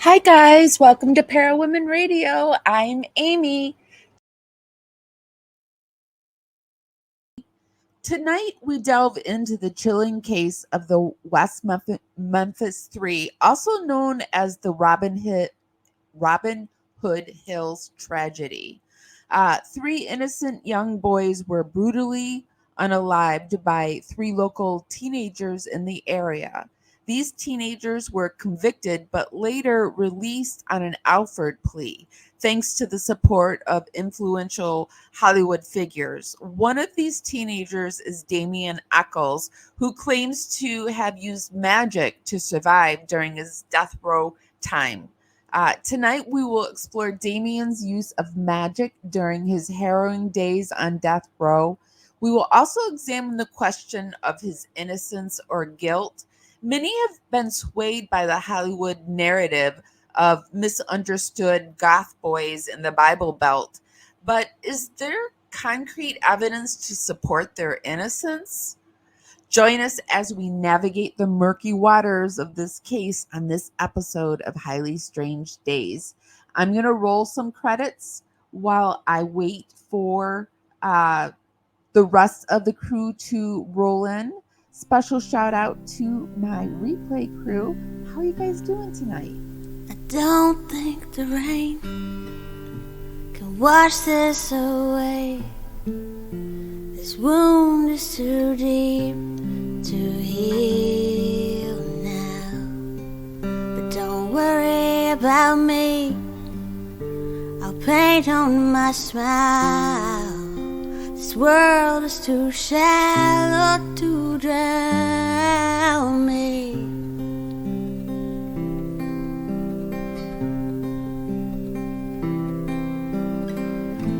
Hi guys, welcome to Parawomenradio. I'm Amy. Tonight we delve into the chilling case of the West Memphis 3, also known as the Robin Hood Hills tragedy. Three innocent young boys were brutally unalived by three local teenagers in the area. These teenagers were convicted but later released on an Alford plea, thanks to the support of influential Hollywood figures. One of these teenagers is Damien Echols, who claims to have used magic to survive during his death row time. Tonight, we will explore Damien's use of magic during his harrowing days on death row. We will also examine the question of his innocence or guilt. Many have been swayed by the Hollywood narrative of misunderstood goth boys in the Bible Belt, but is there concrete evidence to support their innocence? Join us as we navigate the murky waters of this case on this episode of Highly Strange Days. I'm going to roll some credits while I wait for the rest of the crew to roll in. Special shout out to my replay crew. How are you guys doing tonight? I don't think the rain can wash this away. This wound is too deep to heal now. But don't worry about me, I'll paint on my smile. This world is too shallow to drown me.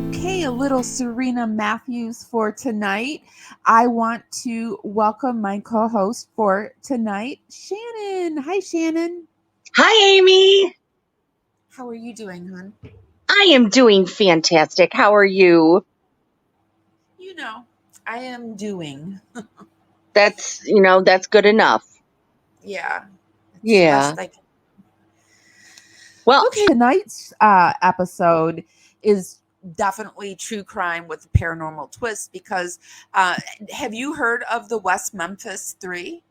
Okay, a little Serena Matthews for tonight. I want to welcome my co-host for tonight, Shannon. Hi, Shannon. Hi, Amy. How are you doing, hon? I am doing fantastic. How are you? You know, I am doing. That's good enough. Yeah. It's the Yeah. best I can. Well, Okay, tonight's episode is definitely true crime with a paranormal twist because have you heard of the West Memphis 3?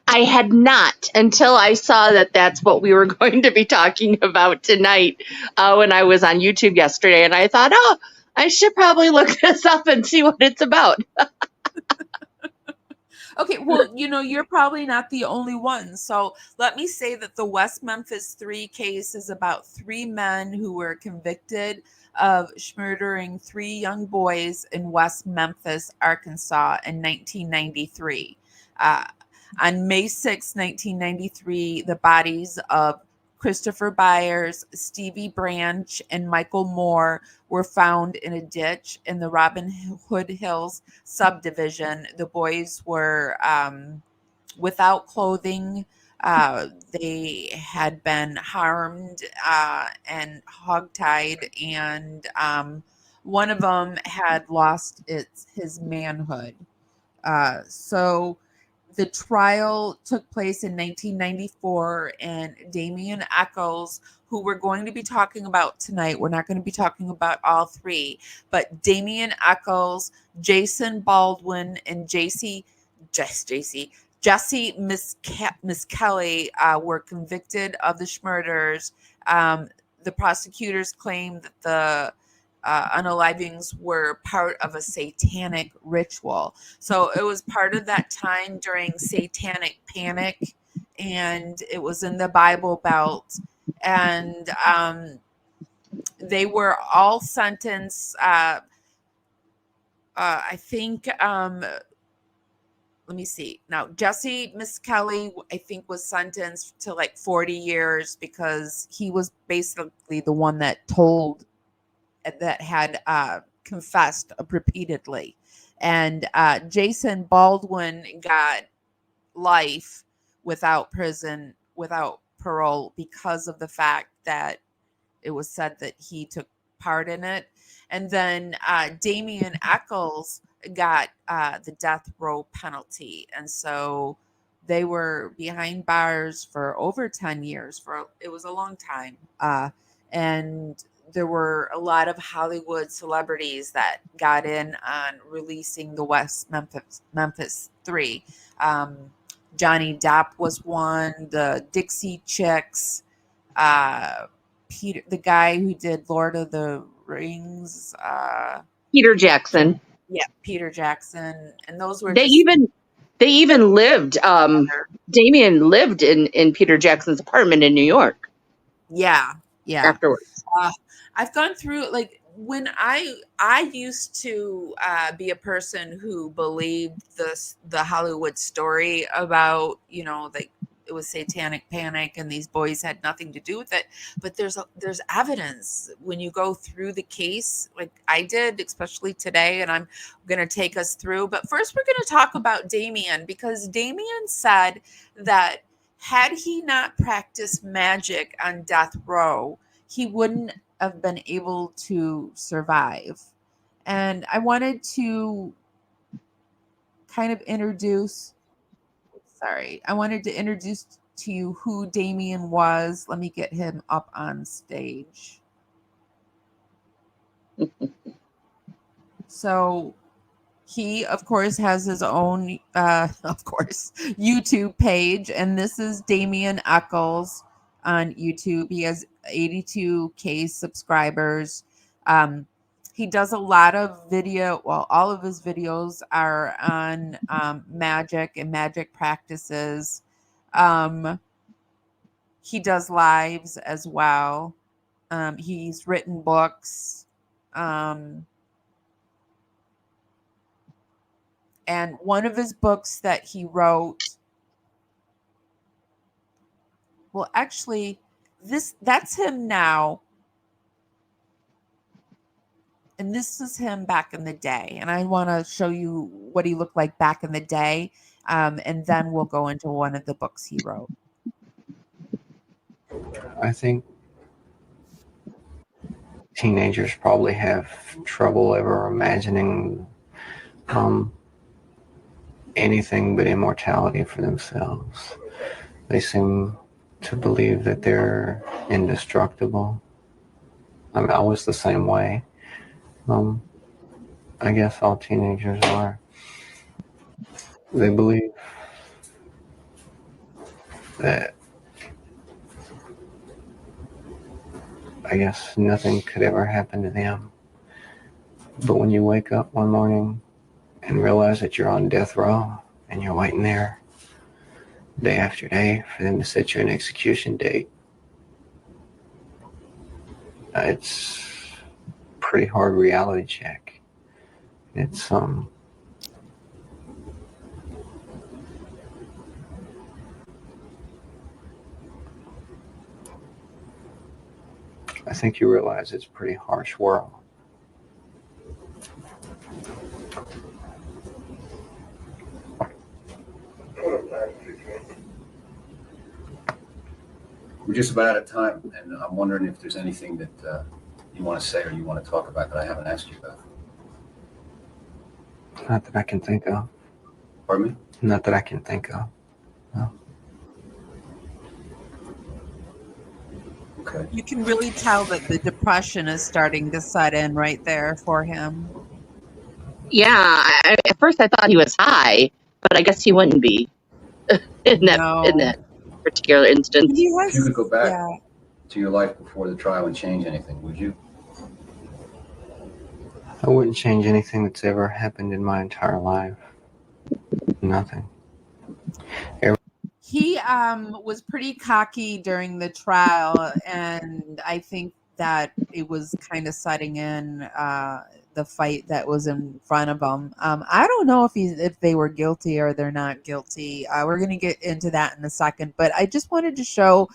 I had not until I saw that that's what we were going to be talking about tonight when I was on YouTube yesterday. And I thought, oh, I should probably look this up and see what it's about. Okay, well, you're probably not the only one. So let me say that the West Memphis 3 case is about three men who were convicted of murdering three young boys in West Memphis, Arkansas in 1993. Uh, on May 6, 1993, the bodies of Christopher Byers, Stevie Branch, and Michael Moore were found in a ditch in the Robin Hood Hills subdivision. The boys were without clothing. They had been harmed and hogtied, and one of them had lost his manhood. So the trial took place in 1994, and Damien Echols, who we're going to be talking about tonight, we're not going to be talking about all three, but Damien Echols, Jason Baldwin, and Jesse Miss Kelly were convicted of the murders. The prosecutors claimed that the unalivings were part of a satanic ritual. So it was part of that time during satanic panic, and it was in the Bible Belt. And they were all sentenced, I think, let me see. Now, Jesse Miss Kelly, I think, was sentenced to like 40 years because he was basically the one that had confessed repeatedly. And Jason Baldwin got life without parole because of the fact that it was said that he took part in it. And then Damien Echols got the death row penalty. And so They were behind bars for over 10 years. It was a long time. And there were a lot of Hollywood celebrities that got in on releasing the West Memphis 3. Um, Johnny Depp was one, the Dixie Chicks, Peter, the guy who did Lord of the Rings, Peter Jackson. yeah, Peter Jackson, and those were They just even lived. Damien lived in Peter Jackson's apartment in New York yeah, yeah. afterwards. I've gone through, like, when I used to be a person who believed the Hollywood story about, like, it was satanic panic and these boys had nothing to do with it. But there's evidence when you go through the case, like I did, especially today, and I'm going to take us through. But first, we're going to talk about Damien, because Damien said that had he not practiced magic on death row, he wouldn't have been able to survive. And I wanted to kind of introduce to you who Damien was. Let me get him up on stage. So he, of course, has his own, YouTube page, and this is Damien Echols on YouTube. He has 82K subscribers. He does a lot of video. Well, all of his videos are on magic and magic practices. He does lives as well. He's written books. And one of his books that he wrote, well, actually, that's him now. And this is him back in the day. And I want to show you what he looked like back in the day. And then we'll go into one of the books he wrote. I think teenagers probably have trouble ever imagining anything but immortality for themselves. They seem to believe that they're indestructible. I mean, I was the same way. I guess all teenagers are. They believe that, I guess, nothing could ever happen to them. But when you wake up one morning and realize that you're on death row and you're waiting there day after day for them to set you an execution date, it's a pretty hard reality check. It's I think you realize it's a pretty harsh world. We're just about out of time, and I'm wondering if there's anything that you want to say or you want to talk about that I haven't asked you about. Not that I can think of. Pardon me? Not that I can think of. No. Okay. You can really tell that the depression is starting to set in right there for him. Yeah, at first I thought he was high, but I guess he wouldn't be in that particular instance. He has, If you could go back to your life before the trial and change anything, would you? I wouldn't change anything that's ever happened in my entire life. Nothing. He was pretty cocky during the trial, and I think that it was kind of setting in the fight that was in front of him. I don't know if they were guilty or they're not guilty. We're going to get into that in a second, but I just wanted to show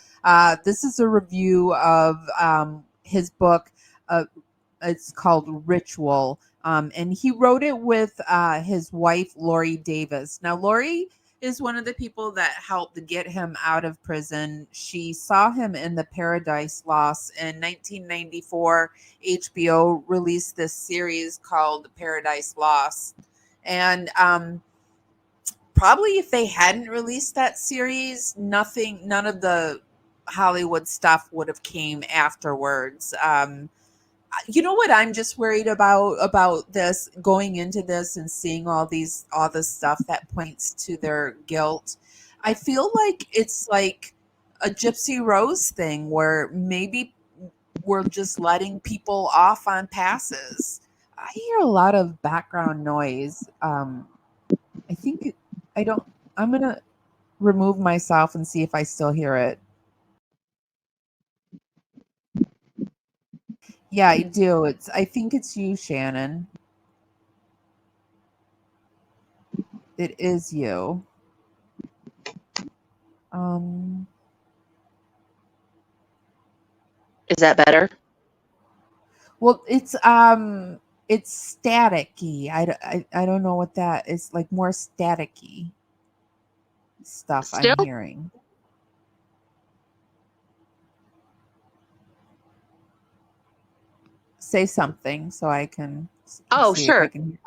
this is a review of his book. It's called Ritual, and he wrote it with his wife, Lori Davis. Now, Lori is one of the people that helped get him out of prison. She saw him in The Paradise Lost. In 1994, HBO released this series called The Paradise Lost. And probably if they hadn't released that series, none of the Hollywood stuff would have came afterwards. You know what I'm just worried about this, going into this and seeing all this stuff that points to their guilt. I feel like it's like a Gypsy Rose thing where maybe we're just letting people off on passes. I hear a lot of background noise. I think I don't. I'm gonna remove myself and see if I still hear it. Yeah, I do. I think it's you, Shannon. It is you. Is that better? Well, it's staticky. I don't know what that is, like more staticky stuff Still? I'm hearing. Say something so I can Oh, see if I sure. can.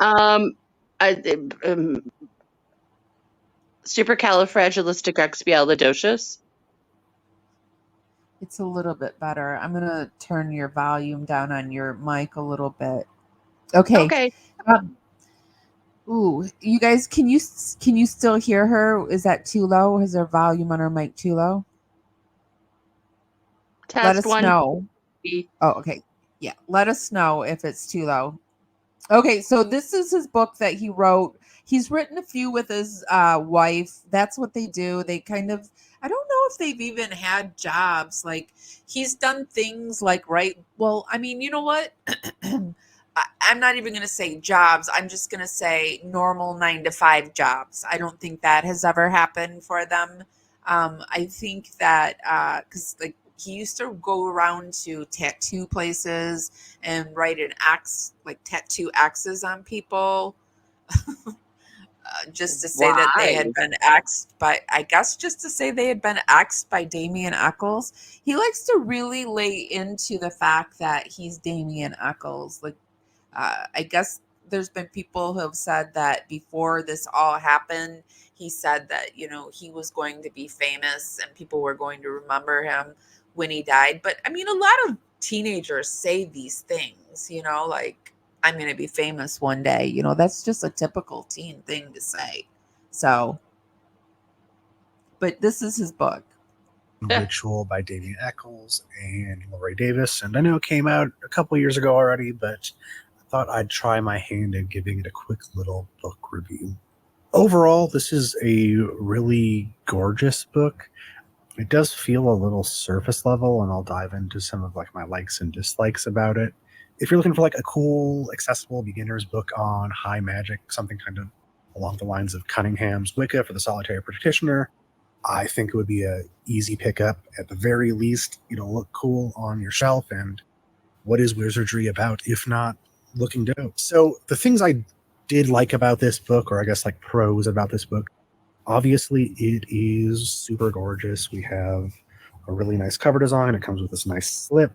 Supercalifragilisticexpialidocious. It's a little bit better. I'm gonna turn your volume down on your mic a little bit. Okay. Okay. Ooh, you guys, can you still hear her? Is that too low? Is her volume on her mic too low? Let Test us one. know. Oh, okay. Yeah, let us know if it's too low. Okay, so this is his book that he wrote. He's written a few with his wife. That's what they do. They kind of, I don't know if they've even had jobs. Like, he's done things like, right? Well, I mean, you know what? I'm not even going to say jobs. I'm just going to say normal 9 to 5 jobs. I don't think that has ever happened for them. I think that because like he used to go around to tattoo places and write an X, like tattoo X's on people, just to say that they had been X'd by, I guess, just to say they had been X'd by Damien Echols. He likes to really lay into the fact that he's Damien Echols. Like, I guess there's been people who have said that before this all happened, he said that, you know, he was going to be famous and people were going to remember him when he died. But I mean, a lot of teenagers say these things, you know, like, I'm going to be famous one day. You know, that's just a typical teen thing to say. So, but this is his book. Ritual by Damien Echols and Lori Davis. And I know it came out a couple years ago already, but I thought I'd try my hand at giving it a quick little book review. Overall, this is a really gorgeous book. It does feel a little surface level, and I'll dive into some of like my likes and dislikes about it. If you're looking for like a cool, accessible beginner's book on high magic, something kind of along the lines of Cunningham's Wicca for the Solitary Practitioner, I think it would be a easy pickup. At the very least, it'll look cool on your shelf, and what is wizardry about if not looking dope? So the things I did like about this book, or I guess like pros about this book, obviously it is super gorgeous. We have a really nice cover design. It comes with this nice slip.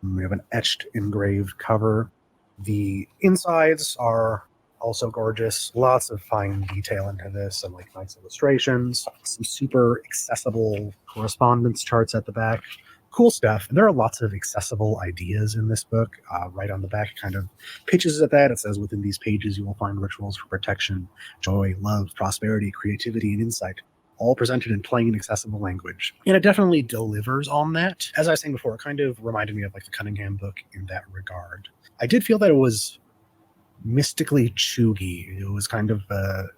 We have an etched engraved cover. The insides are also gorgeous. Lots of fine detail into this and like nice illustrations. Some super accessible correspondence charts at the back. Cool stuff. And there are lots of accessible ideas in this book. Right on the back, it kind of pitches at that. It says, within these pages, you will find rituals for protection, joy, love, prosperity, creativity, and insight, all presented in plain, accessible language. And it definitely delivers on that. As I was saying before, it kind of reminded me of like the Cunningham book in that regard. I did feel that it was mystically chuggy. It was kind of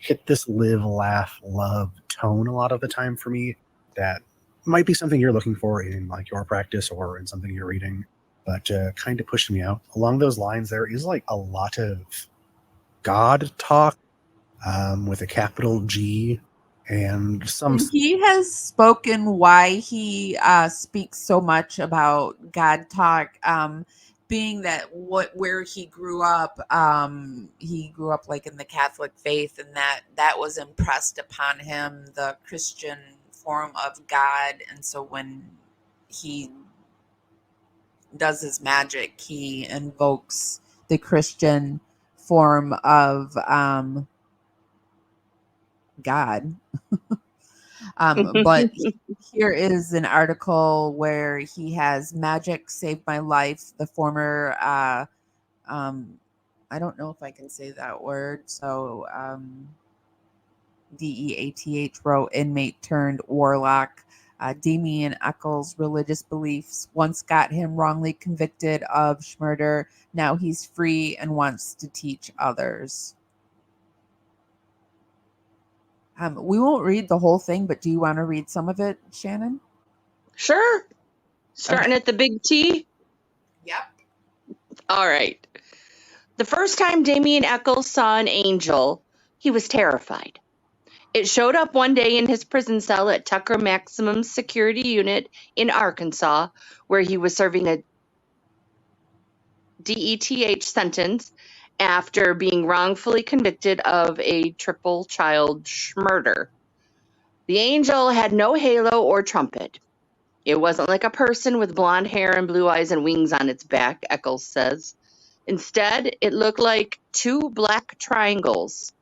hit this live, laugh, love tone a lot of the time for me that might be something you're looking for in like your practice or in something you're reading, but kind of pushed me out. Along those lines, there is like a lot of God talk with a capital G and some. And he has spoken why he speaks so much about God talk, being that where he grew up like in the Catholic faith, and that was impressed upon him, the Christian form of God. And so when he does his magic, he invokes the Christian form of God. But here is an article where he has Magick saved my life. The former, I don't know if I can say that word. So, DEATH row inmate turned warlock. Damien Echols' religious beliefs once got him wrongly convicted of murder. Now he's free and wants to teach others. We won't read the whole thing, but do you want to read some of it, Shannon? Sure. Starting at the big T? Yep. All right. The first time Damien Echols saw an angel, he was terrified. It showed up one day in his prison cell at Tucker Maximum Security Unit in Arkansas, where he was serving a DETH sentence after being wrongfully convicted of a triple child murder. The angel had no halo or trumpet. It wasn't like a person with blonde hair and blue eyes and wings on its back, Echols says. Instead, it looked like two black triangles.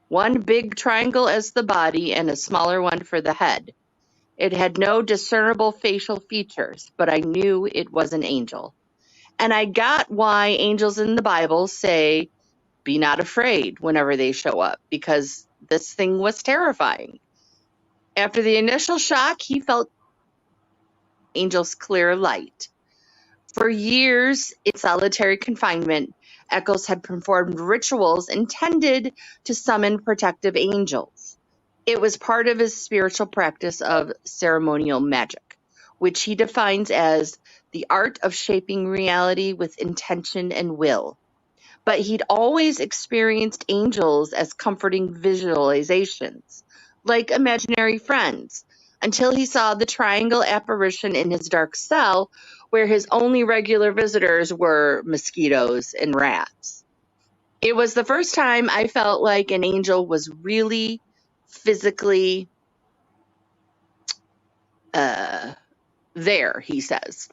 One big triangle as the body and a smaller one for the head. It had no discernible facial features, but I knew it was an angel. And I got why angels in the Bible say, "Be not afraid," whenever they show up, because this thing was terrifying. After the initial shock, he felt angels' clear light. For years in solitary confinement, Echols had performed rituals intended to summon protective angels. It was part of his spiritual practice of ceremonial magic, which he defines as the art of shaping reality with intention and will. But he'd always experienced angels as comforting visualizations, like imaginary friends, until he saw the triangle apparition in his dark cell, where his only regular visitors were mosquitoes and rats. It was the first time I felt like an angel was really physically there, he says.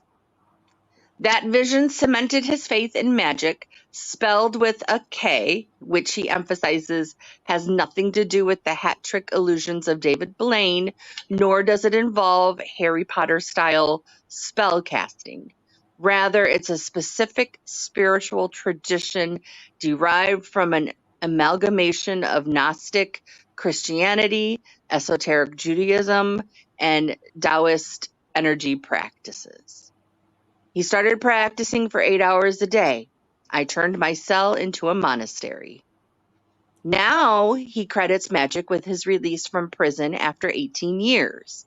That vision cemented his faith in magic, spelled with a K, which he emphasizes has nothing to do with the hat trick illusions of David Blaine, nor does it involve Harry Potter-style spell casting. Rather, it's a specific spiritual tradition derived from an amalgamation of Gnostic Christianity, esoteric Judaism, and Taoist energy practices. He started practicing for 8 hours a day. I turned my cell into a monastery. Now he credits magic with his release from prison after 18 years.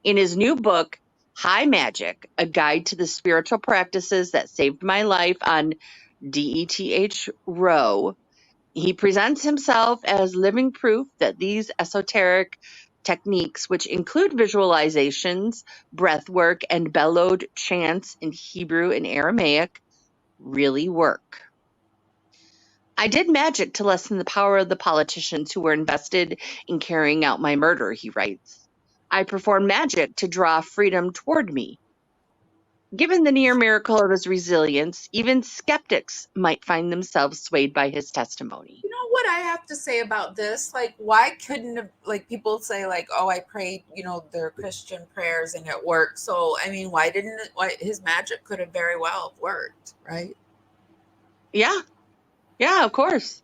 In his new book, High Magic, A Guide to the Spiritual Practices That Saved My Life on DETH Row, he presents himself as living proof that these esoteric techniques, which include visualizations, breath work, and bellowed chants in Hebrew and Aramaic, really work. I did magic to lessen the power of the politicians who were invested in carrying out my murder, he writes. I performed magic to draw freedom toward me. Given the near miracle of his resilience, even skeptics might find themselves swayed by his testimony. You know what I have to say about this? Like, why couldn't, like, people say, like, oh, I prayed, their Christian prayers and it worked. So, I mean, why his magic could have very well worked, right? Yeah. Yeah, of course.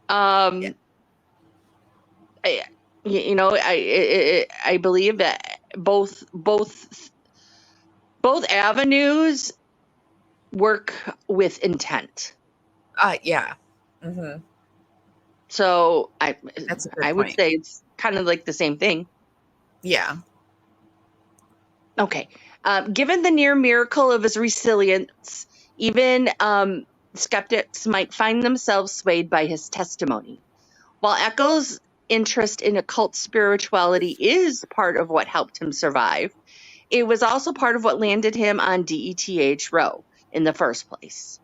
I believe that both avenues work with intent. Yeah. Mm-hmm. So That's a good I would point. say it's kind of like the same thing. Yeah. Okay. Given the near miracle of his resilience, even skeptics might find themselves swayed by his testimony. While Echols' interest in occult spirituality is part of what helped him survive, it was also part of what landed him on DETH Row in the first place.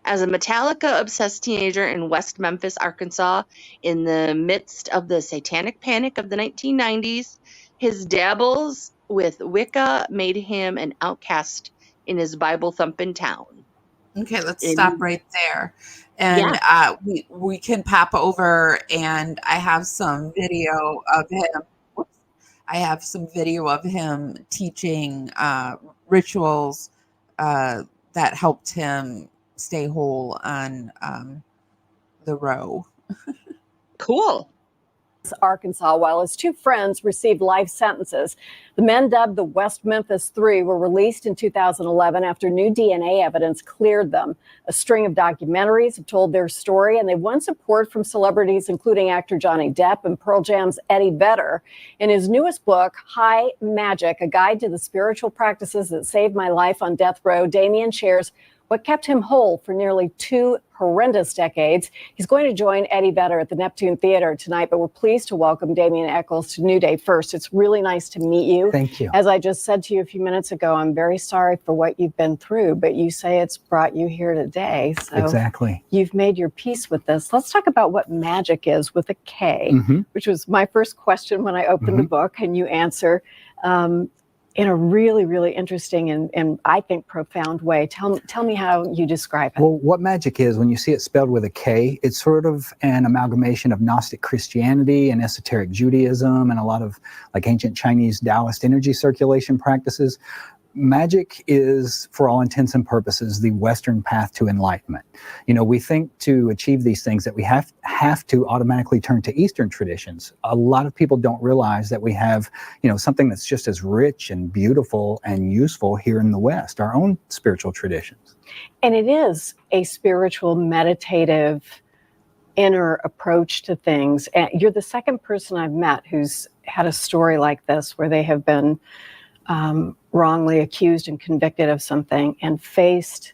As a Metallica-obsessed teenager in West Memphis, Arkansas, in the midst of the satanic panic of the 1990s, his dabbles with Wicca made him an outcast in his Bible-thumping town. Okay, let's stop right there. And we can pop over, and I have some video of him. Whoops. I have some video of him teaching rituals that helped him stay whole on the row. Cool. Arkansas, while his two friends received life sentences. The men, dubbed the West Memphis Three, were released in 2011 after new DNA evidence cleared them. A string of documentaries have told their story, and they won support from celebrities including actor Johnny Depp and Pearl Jam's Eddie Vedder. In his newest book, Hi Magick, A Guide to the Spiritual Practices That Saved My Life on Death Row, Damien shares what kept him whole for nearly 2 horrendous decades. He's going to join Eddie Vedder at the Neptune Theater tonight, but we're pleased to welcome Damien Echols to New Day First. It's really nice to meet you. Thank you. As I just said to you a few minutes ago, I'm very sorry for what you've been through, but you say it's brought you here today. So exactly. You've made your peace with this. Let's talk about what magic is with a K, which was my first question when I opened the book, and you answer in a really, really interesting and I think profound way. Tell me how you describe it. Well, what magic is, when you see it spelled with a K, it's sort of an amalgamation of Gnostic Christianity and esoteric Judaism and a lot of like ancient Chinese Taoist energy circulation practices. Magic is, for all intents and purposes, the Western path to enlightenment. You know, we think to achieve these things that we have to automatically turn to Eastern traditions. A lot of people don't realize that we have, you know, something that's just as rich and beautiful and useful here in the West, our own spiritual traditions. And it is a spiritual, meditative, inner approach to things. And you're the second person I've met who's had a story like this, where they have been wrongly accused and convicted of something and faced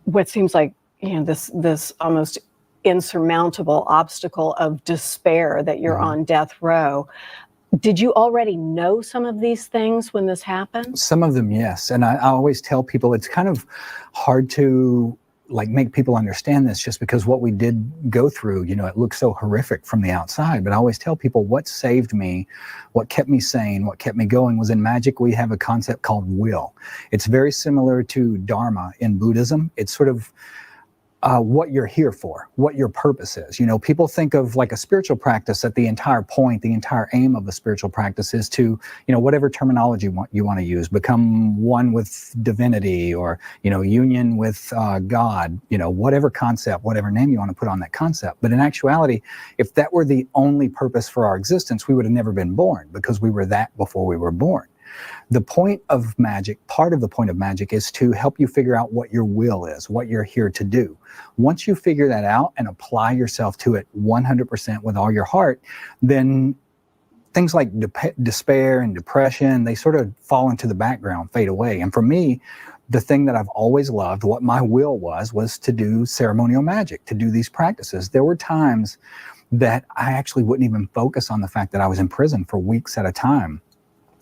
what seems like, you know, this almost insurmountable obstacle of despair that you're on death row. Did you already know some of these things when this happened? Some of them, yes. And I always tell people it's kind of hard to like make people understand this, just because what we did go through, you know, it looks so horrific from the outside. But I always tell people what saved me, what kept me sane, what kept me going was in magic. We have a concept called will. It's very similar to Dharma in Buddhism. It's sort of what you're here for, what your purpose is. You know, people think of like a spiritual practice that the entire point, the entire aim of a spiritual practice is to, you know, whatever terminology you want to use, become one with divinity, or, you know, union with God, you know, whatever concept, whatever name you want to put on that concept. But in actuality, if that were the only purpose for our existence, we would have never been born, because we were that before we were born. The point of magic, part of the point of magic, is to help you figure out what your will is, what you're here to do. Once you figure that out and apply yourself to it 100% with all your heart, then things like despair and depression, they sort of fall into the background, fade away. And for me, the thing that I've always loved, what my will was to do ceremonial magic, to do these practices. There were times that I actually wouldn't even focus on the fact that I was in prison for weeks at a time.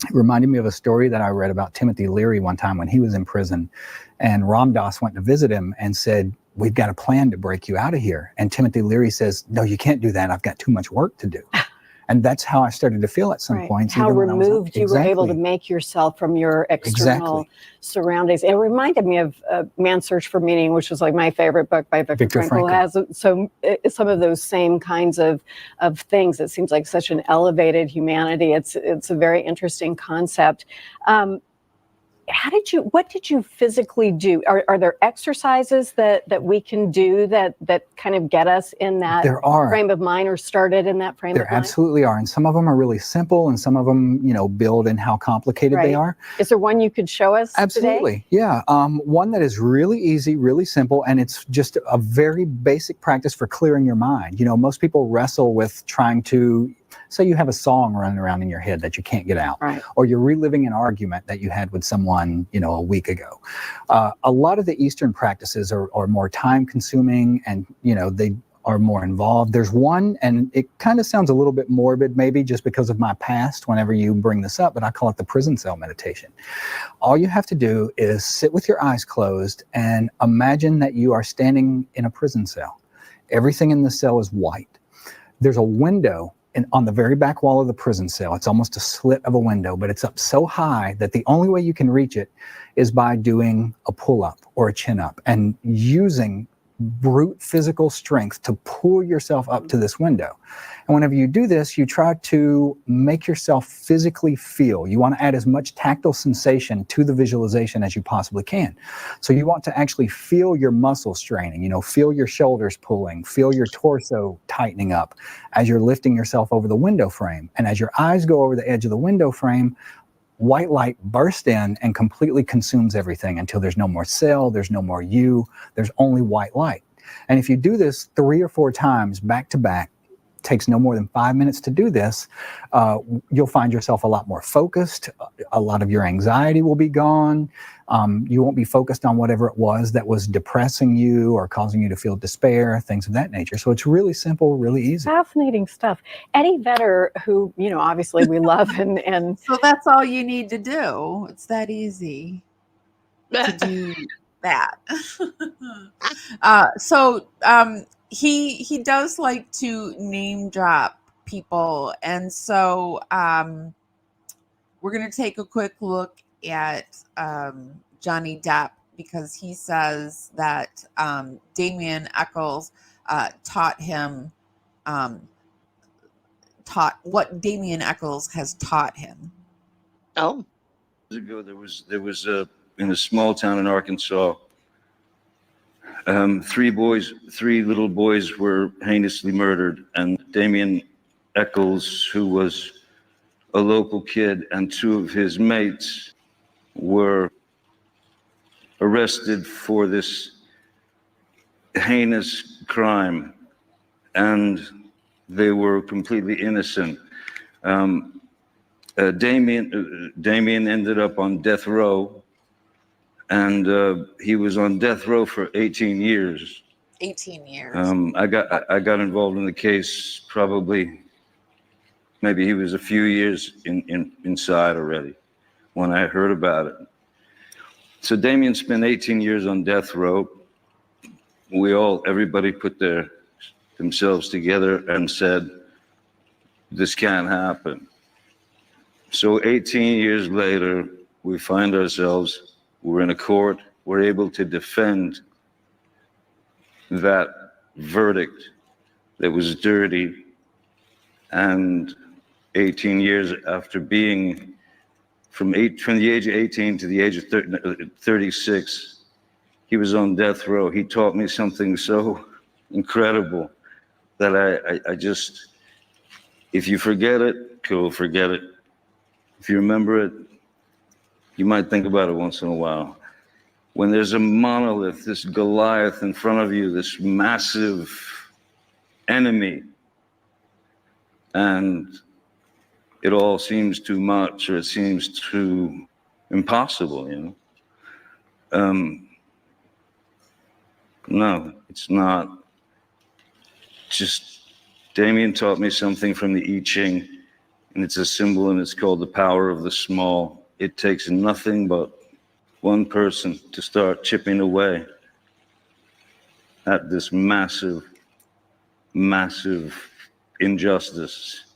It reminded me of a story that I read about Timothy Leary one time when he was in prison, and Ram Dass went to visit him and said, "We've got a plan to break you out of here." And Timothy Leary says, "No, you can't do that. I've got too much work to do." And that's how I started to feel at some points. How removed you were able to make yourself from your external surroundings. It reminded me of Man's Search for Meaning, which was like my favorite book by Viktor Frankl. Has some of those same kinds of things. It seems like such an elevated humanity. It's a very interesting concept. What did you physically do? Are there exercises that we can do that kind of get us in that frame of mind, or started in that frame of mind? There absolutely are. And some of them are really simple, and some of them, you know, build in how complicated they are. Is there one you could show us Absolutely. today? Yeah. One that is really easy, really simple, and it's just a very basic practice for clearing your mind. You know, most people wrestle with trying to, say you have a song running around in your head that you can't get out, or you're reliving an argument that you had with someone, you know, a week ago. A lot of the Eastern practices are more time consuming, and, you know, they are more involved. There's one, and it kind of sounds a little bit morbid, maybe just because of my past whenever you bring this up, but I call it the prison cell meditation. All you have to do is sit with your eyes closed and imagine that you are standing in a prison cell. Everything in the cell is white. There's a window on the very back wall of the prison cell. It's almost a slit of a window, but it's up so high that the only way you can reach it is by doing a pull-up or a chin-up and using brute physical strength to pull yourself up to this window. And whenever you do this, you try to make yourself physically feel. You want to add as much tactile sensation to the visualization as you possibly can. So you want to actually feel your muscles straining, feel your shoulders pulling, feel your torso tightening up as you're lifting yourself over the window frame. And as your eyes go over the edge of the window frame, white light bursts in and completely consumes everything until there's no more cell, there's no more you, there's only white light. And if you do this 3 or 4 times back to back, takes no more than 5 minutes to do this, you'll find yourself a lot more focused. A lot of your anxiety will be gone. You won't be focused on whatever it was that was depressing you or causing you to feel despair, things of that nature. So it's really simple, really easy. Fascinating stuff. Eddie Vedder, who, obviously we love and So that's all you need to do. It's that easy to do that. He does like to name drop people, and so we're going to take a quick look at Johnny Depp, because he says that Damien Echols taught what Damien Echols has taught him. Oh. Ago, there was in a small town in Arkansas, 3 little boys were heinously murdered, and Damien Echols, who was a local kid, and 2 of his mates were arrested for this heinous crime, and they were completely innocent. Damien ended up on death row, and he was on death row for 18 years. 18 years. I got involved in the case probably, maybe he was a few years inside already when I heard about it. So Damien spent 18 years on death row. Everybody put themselves together and said, this can't happen. So 18 years later, we find ourselves, we're in a court, we're able to defend that verdict that was dirty. And 18 years after being from the age of 18 to the age of 36, he was on death row. He taught me something so incredible that I just, if you forget it, cool, forget it. If you remember it, you might think about it once in a while. When there's a monolith, this Goliath in front of you, this massive enemy, and it all seems too much, or it seems too impossible, No, it's not. Just Damien taught me something from the I Ching, and it's a symbol, and it's called the power of the small. It takes nothing but one person to start chipping away at this massive, massive injustice.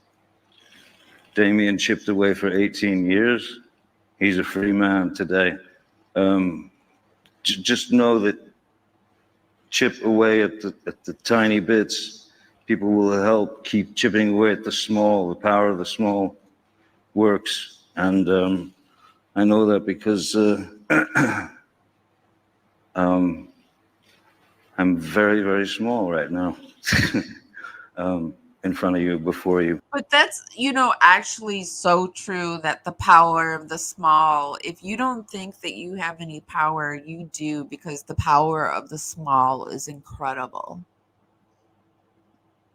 Damien chipped away for 18 years. He's a free man today. Just know that chip away at the tiny bits. People will help keep chipping away at the small. The power of the small works. And I know that because I'm very, very small right now. In front of you, before you. But that's, actually so true, that the power of the small, if you don't think that you have any power, you do, because the power of the small is incredible.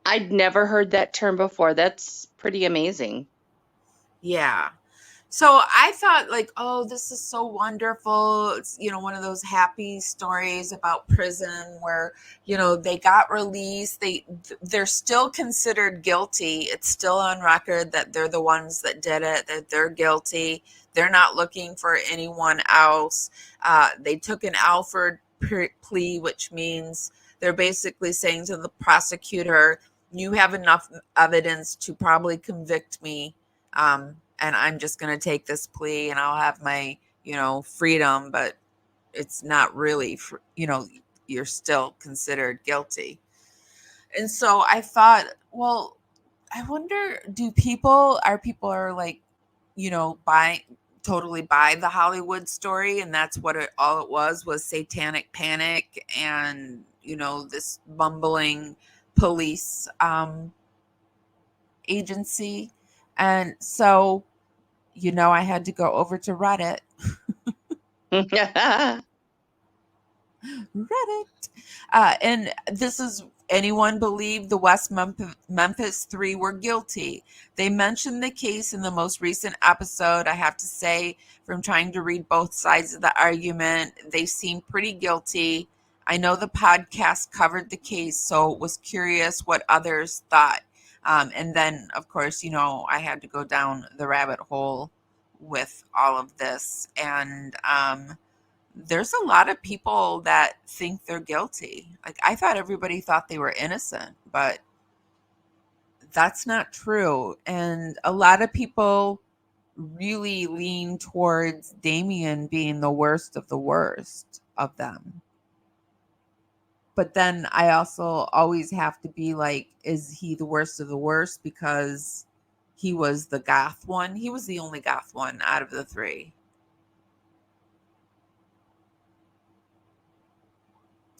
I'd never heard that term before. That's pretty amazing. Yeah. So I thought, oh, this is so wonderful. It's, one of those happy stories about prison where, they got released. They're still considered guilty. It's still on record that they're the ones that did it, that they're guilty. They're not looking for anyone else. They took an Alford plea, which means they're basically saying to the prosecutor, you have enough evidence to probably convict me. And I'm just going to take this plea and I'll have my, freedom, but it's not really, you're still considered guilty. And so I thought, well, I wonder, are people like, totally buy the Hollywood story, and that's what all it was satanic panic and, this bumbling police agency. And so, I had to go over to Reddit. And this is, anyone believe the West Memphis 3 were guilty? They mentioned the case in the most recent episode. I have to say, from trying to read both sides of the argument, they seem pretty guilty. I know the podcast covered the case, so was curious what others thought. And then, of course, I had to go down the rabbit hole with all of this. And there's a lot of people that think they're guilty. Like, I thought everybody thought they were innocent, but that's not true. And a lot of people really lean towards Damien being the worst of them. But then I also always have to be like, is he the worst of the worst because he was the goth one? He was the only goth one out of the 3.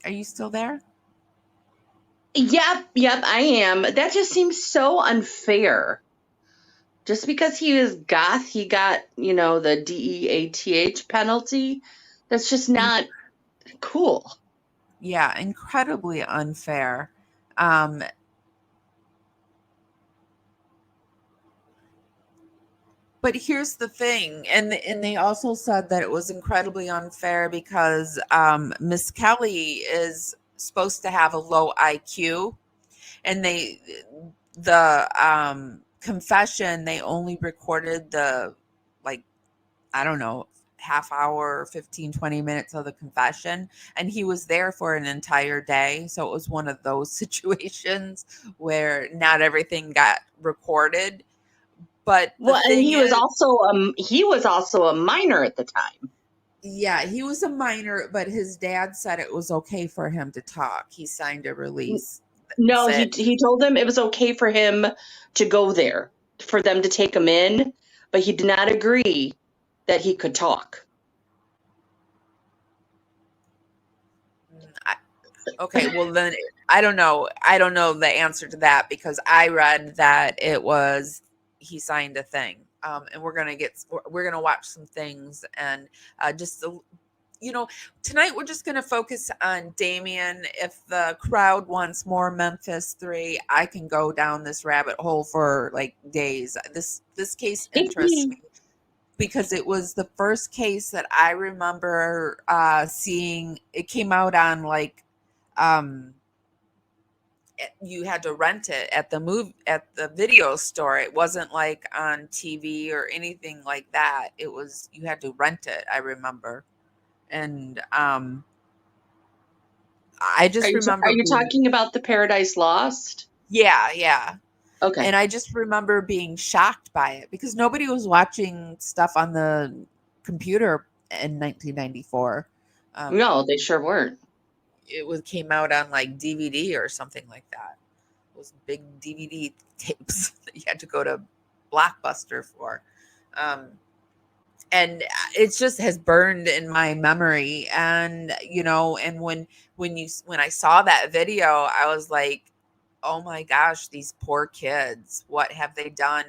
Are you still there? Yep, I am. That just seems so unfair. Just because he was goth, he got, the DEATH penalty. That's just not cool. Yeah, incredibly unfair. But here's the thing, and they also said that it was incredibly unfair because Miss Kelly is supposed to have a low IQ, and the confession, they only recorded the, like, I don't know, half hour, 15, 20 minutes of the confession, and he was there for an entire day. So it was one of those situations where not everything got recorded. But and he was also a minor at the time. Yeah, he was a minor, but his dad said it was okay for him to talk. He signed a release. No, he told them it was okay for him to go there, for them to take him in, but he did not agree that he could talk. Okay, well then I don't know. I don't know the answer to that because I read that it was he signed a thing. And we're gonna watch some things and tonight we're just gonna focus on Damien. If the crowd wants more Memphis 3, I can go down this rabbit hole for like days. This case interests me because it was the first case that I remember seeing. It came out on like you had to rent it at the video store. It wasn't like on TV or anything like that. It was, you had to rent it, I remember. And I just remember. Are you talking about the Paradise Lost? Yeah. Okay. And I just remember being shocked by it because nobody was watching stuff on the computer in 1994. No, they sure weren't. It came out on like DVD or something like that. Those big DVD tapes that you had to go to Blockbuster for. And it just has burned in my memory. And, and when I saw that video, I was like, oh my gosh, these poor kids, what have they done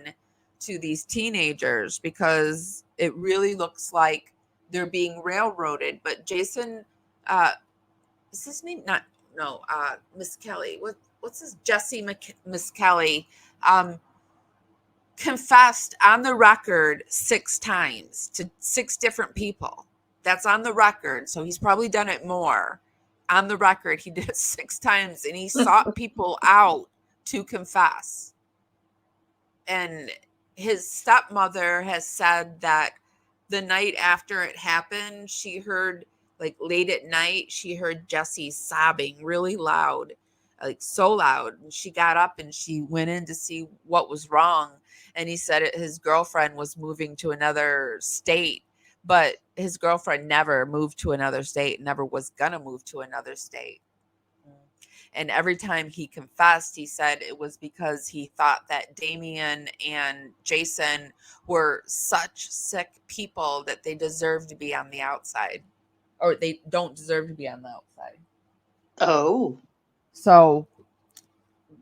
to these teenagers? Because it really looks like they're being railroaded. But Jason, is his name? Miss Kelly. What's his? Jesse Miss Kelly confessed on the record 6 times to 6 different people. That's on the record. So he's probably done it more. On the record, he did it 6 times, and he sought people out to confess. And his stepmother has said that the night after it happened, she heard, like late at night, she heard Jesse sobbing really loud, like so loud. And she got up and she went in to see what was wrong. And he said his girlfriend was moving to another state, but his girlfriend never moved to another state, never was gonna move to another state. And every time he confessed, he said it was because he thought that Damien and Jason were such sick people that they deserve to be on the outside, or they don't deserve to be on the outside. Oh. So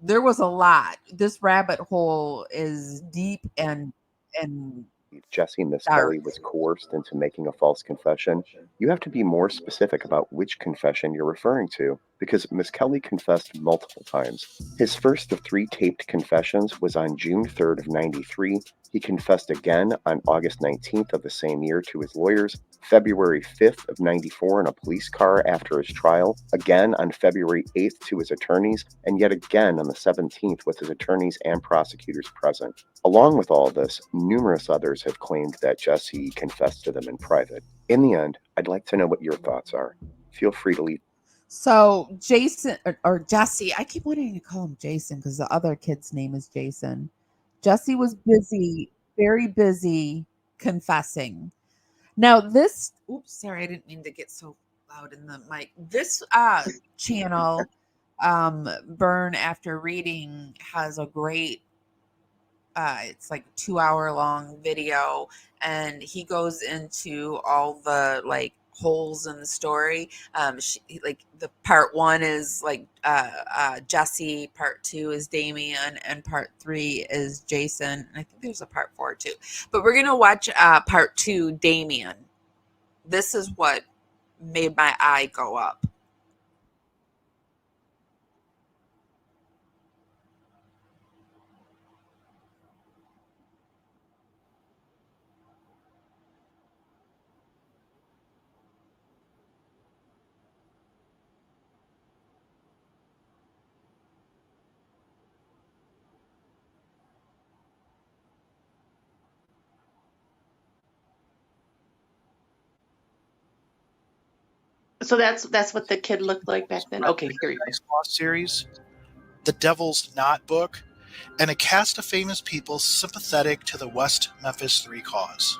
there was a lot. This rabbit hole is deep and Jesse Miss dark. Kelly was coerced into making a false confession, you have to be more specific about which confession you're referring to, because Miss Kelly confessed multiple times. His first of 3 taped confessions was on June 3rd of 93. He confessed again on August 19th of the same year to his lawyers, February 5th of 94 in a police car after his trial, again on February 8th to his attorneys, and yet again on the 17th with his attorneys and prosecutors present. Along with all this, numerous others have claimed that Jesse confessed to them in private. In the end, I'd like to know what your thoughts are. Feel free to leave. So Jason or Jesse, I keep wanting to call him Jason because the other kid's name is Jason. Jesse was busy, very busy confessing. Now this, oops, sorry, I didn't mean to get so loud in the mic. This channel, Burn After Reading, has a great, it's like 2-hour long video, and he goes into all the like holes in the story. Like the part 1 is like Jesse, part 2 is Damien, and part 3 is Jason. And I think there's a part 4 too. But we're gonna watch part 2, Damien. This is what made my eye go up. So that's what the kid looked like back then. Okay, here you go. Law series, The Devil's Knot book, and a cast of famous people sympathetic to the West Memphis 3 cause.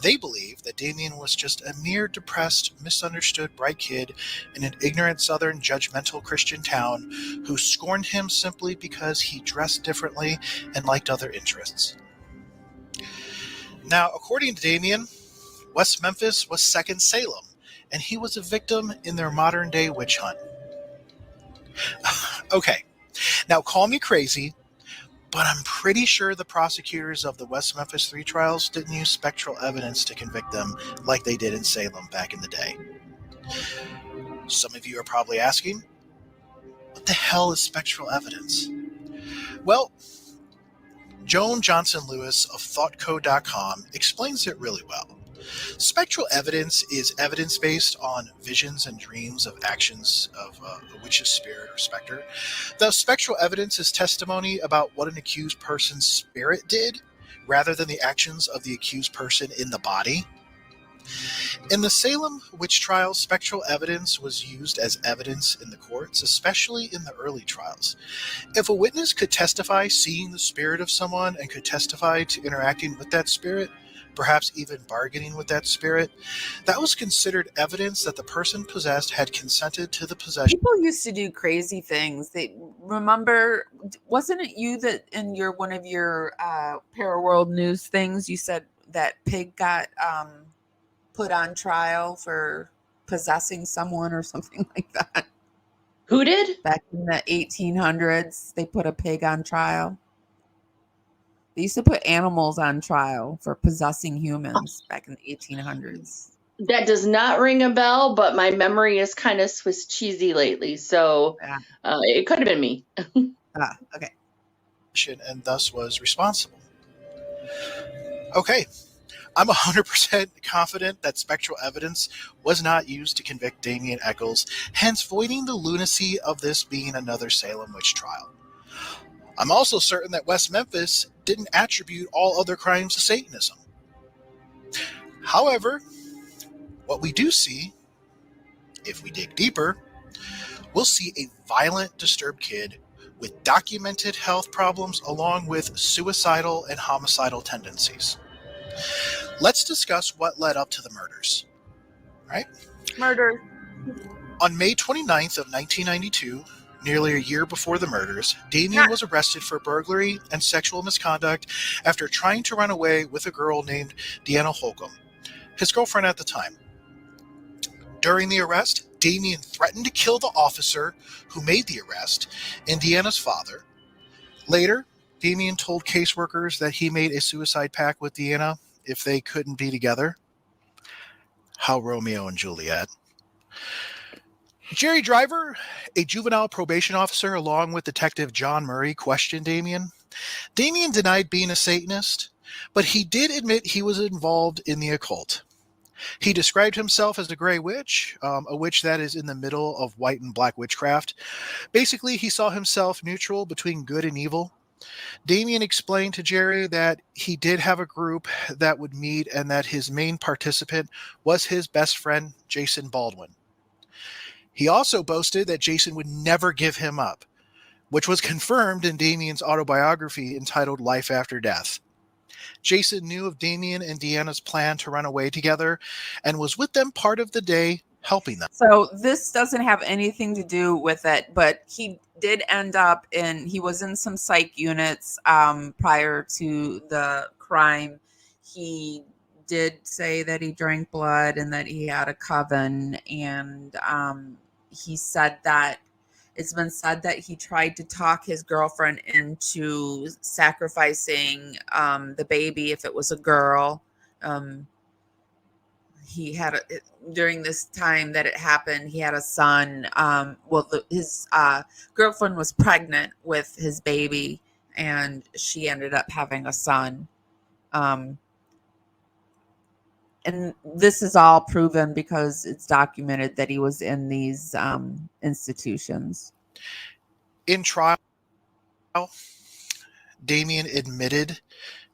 They believe that Damien was just a mere depressed, misunderstood bright kid in an ignorant southern judgmental Christian town who scorned him simply because he dressed differently and liked other interests. Now, according to Damien, West Memphis was second Salem, and he was a victim in their modern-day witch hunt. Okay, now call me crazy, but I'm pretty sure the prosecutors of the West Memphis 3 trials didn't use spectral evidence to convict them like they did in Salem back in the day. Some of you are probably asking, what the hell is spectral evidence? Well, Joan Johnson Lewis of thoughtcode.com explains it really well. Spectral evidence is evidence based on visions and dreams of actions of a witch's spirit or specter. Thus, spectral evidence is testimony about what an accused person's spirit did, rather than the actions of the accused person in the body. In the Salem witch trials, spectral evidence was used as evidence in the courts, especially in the early trials. If a witness could testify seeing the spirit of someone and could testify to interacting with that spirit, perhaps even bargaining with that spirit, that was considered evidence that the person possessed had consented to the possession. People used to do crazy things. They remember, wasn't it you that in your one of your Paraworld News things, you said that pig got put on trial for possessing someone or something like that? Who did? Back in the 1800s, they put a pig on trial. They used to put animals on trial for possessing humans back in the 1800s. That does not ring a bell, but my memory is kind of Swiss cheesy lately, so it could have been me. Okay. And thus was responsible. Okay, I'm 100% confident that spectral evidence was not used to convict Damien Echols, hence voiding the lunacy of this being another Salem witch trial. I'm also certain that West Memphis didn't attribute all other crimes to Satanism. However, what we do see, if we dig deeper, we'll see a violent, disturbed kid with documented health problems along with suicidal and homicidal tendencies. Let's discuss what led up to the murders. Right? Murder. On May 29th of 1992, nearly a year before the murders, Damien was arrested for burglary and sexual misconduct after trying to run away with a girl named Deanna Holcomb, his girlfriend at the time. During the arrest, Damien threatened to kill the officer who made the arrest and Deanna's father. Later, Damien told caseworkers that he made a suicide pact with Deanna if they couldn't be together. How Romeo and Juliet. Jerry Driver, a juvenile probation officer, along with Detective John Murray, questioned Damien. Damien denied being a Satanist, but he did admit he was involved in the occult. He described himself as a gray witch, a witch that is in the middle of white and black witchcraft. Basically, he saw himself neutral between good and evil. Damien explained to Jerry that he did have a group that would meet and that his main participant was his best friend, Jason Baldwin. He also boasted that Jason would never give him up, which was confirmed in Damien's autobiography entitled Life After Death. Jason knew of Damien and Deanna's plan to run away together and was with them part of the day, helping them. So this doesn't have anything to do with it, but he did end up he was in some psych units prior to the crime. He did say that he drank blood and that he had a coven, and he said that it's been said that he tried to talk his girlfriend into sacrificing the baby if it was a girl. He had during this time that it happened, he had a son. His girlfriend was pregnant with his baby, and she ended up having a son. And this is all proven because it's documented that he was in these institutions. In trial, Damien admitted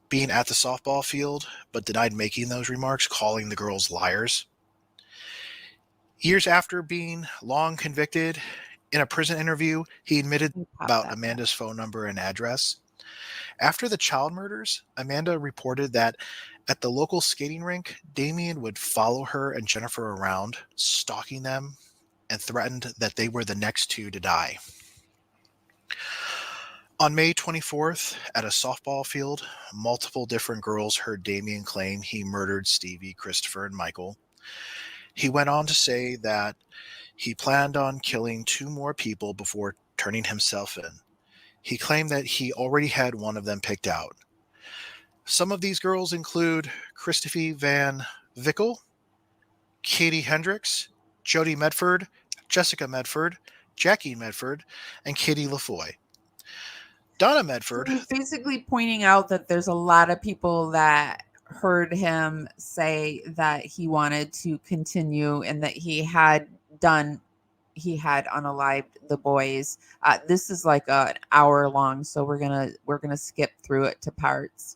being at the softball field, but denied making those remarks, calling the girls liars. Years after being long convicted, in a prison interview, he admitted about Amanda's phone number and address. After the child murders, Amanda reported that at the local skating rink, Damien would follow her and Jennifer around, stalking them, and threatened that they were the next two to die. On May 24th, at a softball field, multiple different girls heard Damien claim he murdered Stevie, Christopher, and Michael. He went on to say that he planned on killing 2 more people before turning himself in. He claimed that he already had one of them picked out. Some of these girls include Christophe Van Vickel, Katie Hendricks, Jody Medford, Jessica Medford, Jackie Medford, and Katie LaFoy. Donna Medford. He's basically pointing out that there's a lot of people that heard him say that he wanted to continue and that he had unalived the boys. This is like an hour long, so we're gonna skip through it to parts.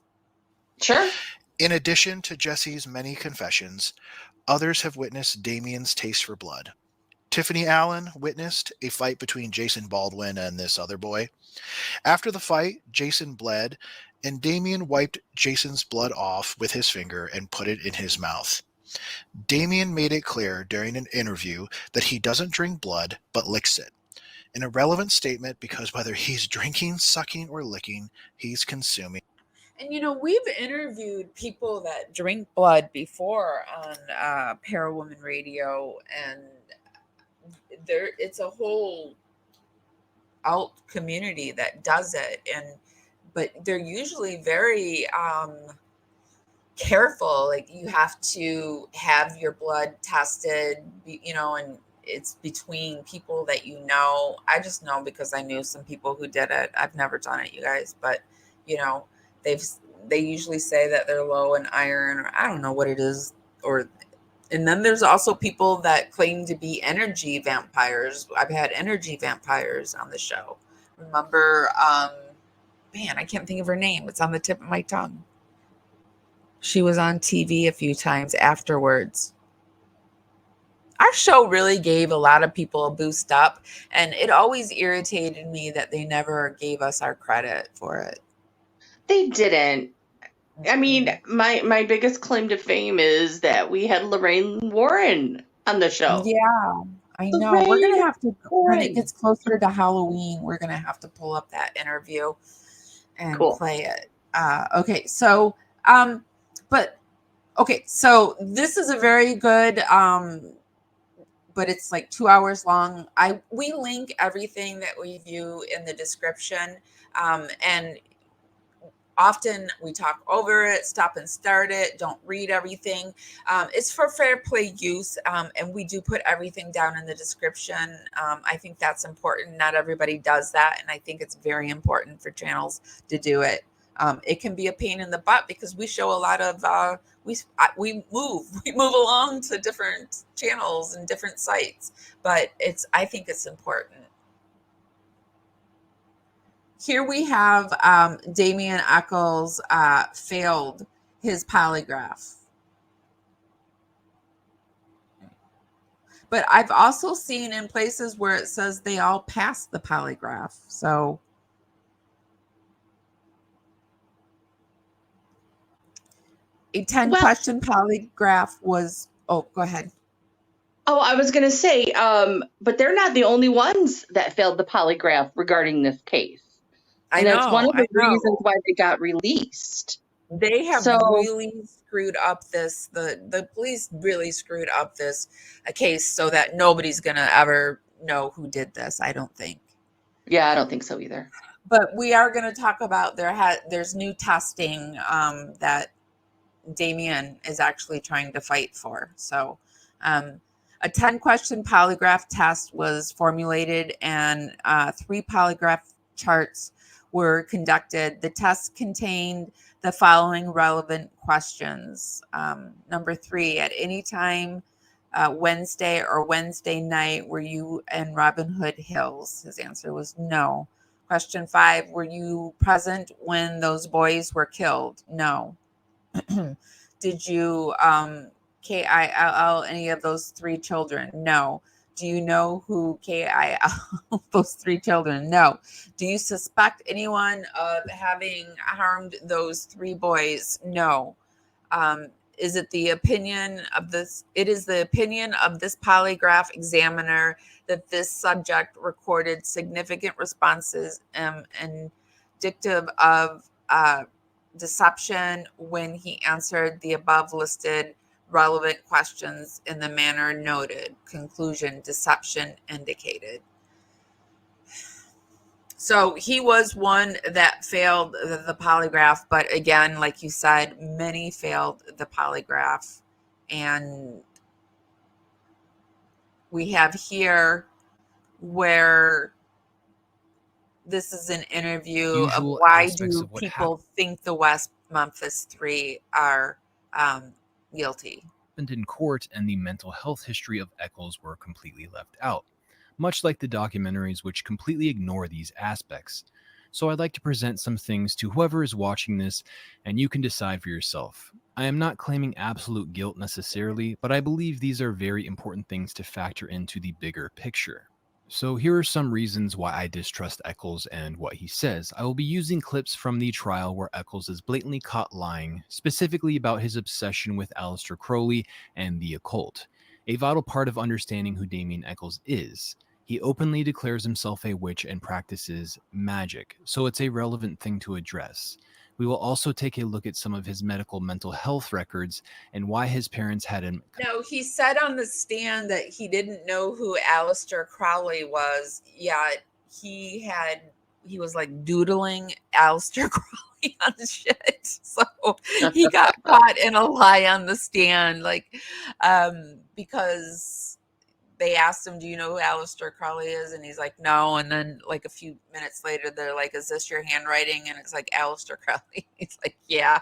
Sure. In addition to Jesse's many confessions, others have witnessed Damien's taste for blood. Tiffany Allen witnessed a fight between Jason Baldwin and this other boy. After the fight, Jason bled, and Damien wiped Jason's blood off with his finger and put it in his mouth. Damien made it clear during an interview that he doesn't drink blood, but licks it. An irrelevant statement because whether he's drinking, sucking, or licking, he's consuming. And we've interviewed people that drink blood before on Parawomenradio, and it's a whole alt community that does it, but they're usually very careful. Like, you have to have your blood tested, and it's between people that I just know because I knew some people who did it. I've never done it, you guys, but they usually say that they're low in iron, or I don't know what it is. And then there's also people that claim to be energy vampires. I've had energy vampires on the show. Remember, I can't think of her name. It's on the tip of my tongue. She was on TV a few times afterwards. Our show really gave a lot of people a boost up, and it always irritated me that they never gave us our credit for it. They didn't. I mean, my biggest claim to fame is that we had Lorraine Warren on the show. Yeah, I know. We're gonna have to, when it gets closer to Halloween, we're gonna have to pull up that interview and Cool. play it. Okay, so but okay, so this is a very good but it's like 2 hours long. We link everything that we view in the description, and often we talk over it, stop and start it, don't read everything. It's for fair play use, and we do put everything down in the description. I think that's important. Not everybody does that, and I think it's very important for channels to do it. It can be a pain in the butt because we show a lot of we move along to different channels and different sites, but I think it's important. Here we have Damien Echols failed his polygraph. But I've also seen in places where it says they all passed the polygraph. So a 10-question polygraph was, go ahead. Oh, I was going to say, but they're not the only ones that failed the polygraph regarding this case. And that's one of the reasons why they got released. They have really screwed up this. The police really screwed up this case so that nobody's going to ever know who did this, I don't think. Yeah, I don't think so either. But we are going to talk about there's new testing that Damien is actually trying to fight for. So a 10-question polygraph test was formulated, and 3 polygraph charts were conducted. The test contained the following relevant questions. Number 3, at any time Wednesday or Wednesday night were you in Robin Hood Hills? His answer was no. Question 5, were you present when those boys were killed? No. Did you KILL any of those 3 children? No. Do you know who KIL those 3 children? No. Do you suspect anyone of having harmed those 3 boys? No. Is it the opinion of this? It is the opinion of this polygraph examiner that this subject recorded significant responses indicative of deception when he answered the above listed relevant questions in the manner noted. Conclusion: deception indicated. So he was one that failed the polygraph, but again, like you said, many failed the polygraph. And we have here where this is an interview of why do people think the West Memphis 3 are guilty. In court, and the mental health history of Echols were completely left out, much like the documentaries which completely ignore these aspects. So I'd like to present some things to whoever is watching this, and you can decide for yourself. I am not claiming absolute guilt necessarily, but I believe these are very important things to factor into the bigger picture. So here are some reasons why I distrust Echols and what he says. I will be using clips from the trial where Echols is blatantly caught lying, specifically about his obsession with Aleister Crowley and the occult, a vital part of understanding who Damien Echols is. He openly declares himself a witch and practices magic, so it's a relevant thing to address. We will also take a look at some of his medical mental health records and why his parents had him. No, he said on the stand that he didn't know who Aleister Crowley was. Yeah, he was like doodling Aleister Crowley on the shit. So he got caught in a lie on the stand, because they asked him, do you know who Aleister Crowley is? And he's like, no. And then like a few minutes later, they're like, is this your handwriting? And it's like, Aleister Crowley. He's like, yeah.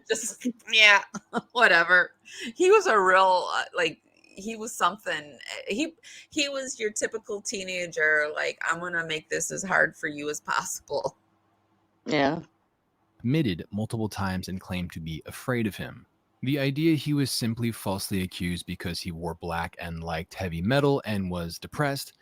Just, yeah, whatever. He was a real, he was something. He was your typical teenager. Like, I'm going to make this as hard for you as possible. Yeah. Admitted multiple times and claimed to be afraid of him. The idea he was simply falsely accused because he wore black and liked heavy metal and was depressed,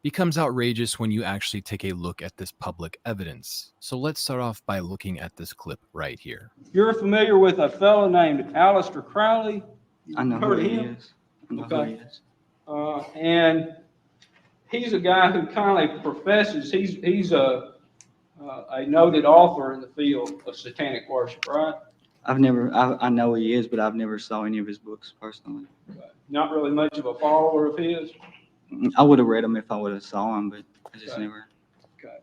becomes outrageous when you actually take a look at this public evidence. So let's start off by looking at this clip right here. You're familiar with a fellow named Aleister Crowley? I know who he is. I know who he is. And he's a guy who kind of professes, he's a noted author in the field of satanic worship, right? I know he is, but I've never saw any of his books personally. Not really much of a follower of his? I would have read them if I would have saw them, but I just never. Okay.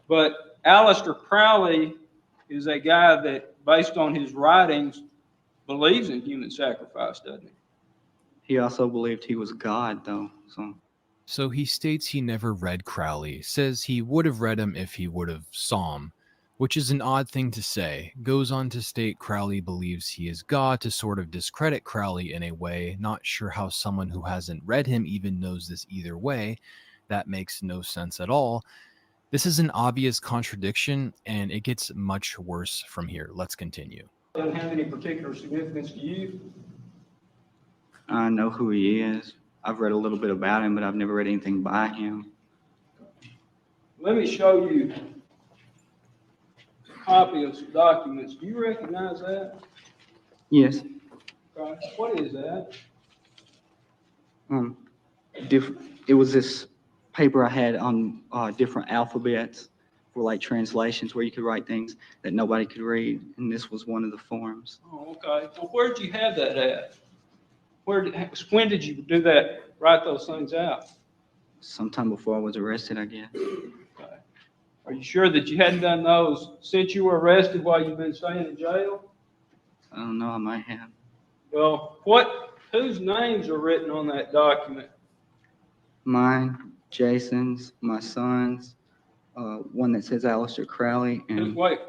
But Aleister Crowley is a guy that, based on his writings, believes in human sacrifice, doesn't he? He also believed he was God, though. So he states he never read Crowley, says he would have read him if he would have saw him, which is an odd thing to say. Goes on to state Crowley believes he is God to sort of discredit Crowley in a way. Not sure how someone who hasn't read him even knows this either way. That makes no sense at all. This is an obvious contradiction, and it gets much worse from here. Let's continue. Doesn't have any particular significance to you? I know who he is. I've read a little bit about him, but I've never read anything by him. Let me show you copy of some documents. Do you recognize that? Yes. Okay. What is that? It was this paper I had on different alphabets for like translations where you could write things that nobody could read, and this was one of the forms. Oh, okay. Well, where did you have that at? When did you do that? Write those things out? Sometime before I was arrested, I guess. Okay. Are you sure that you hadn't done those since you were arrested while you've been staying in jail? I don't know. I might have. Well, whose names are written on that document? Mine, Jason's, my son's, one that says Aleister Crowley. And Wait.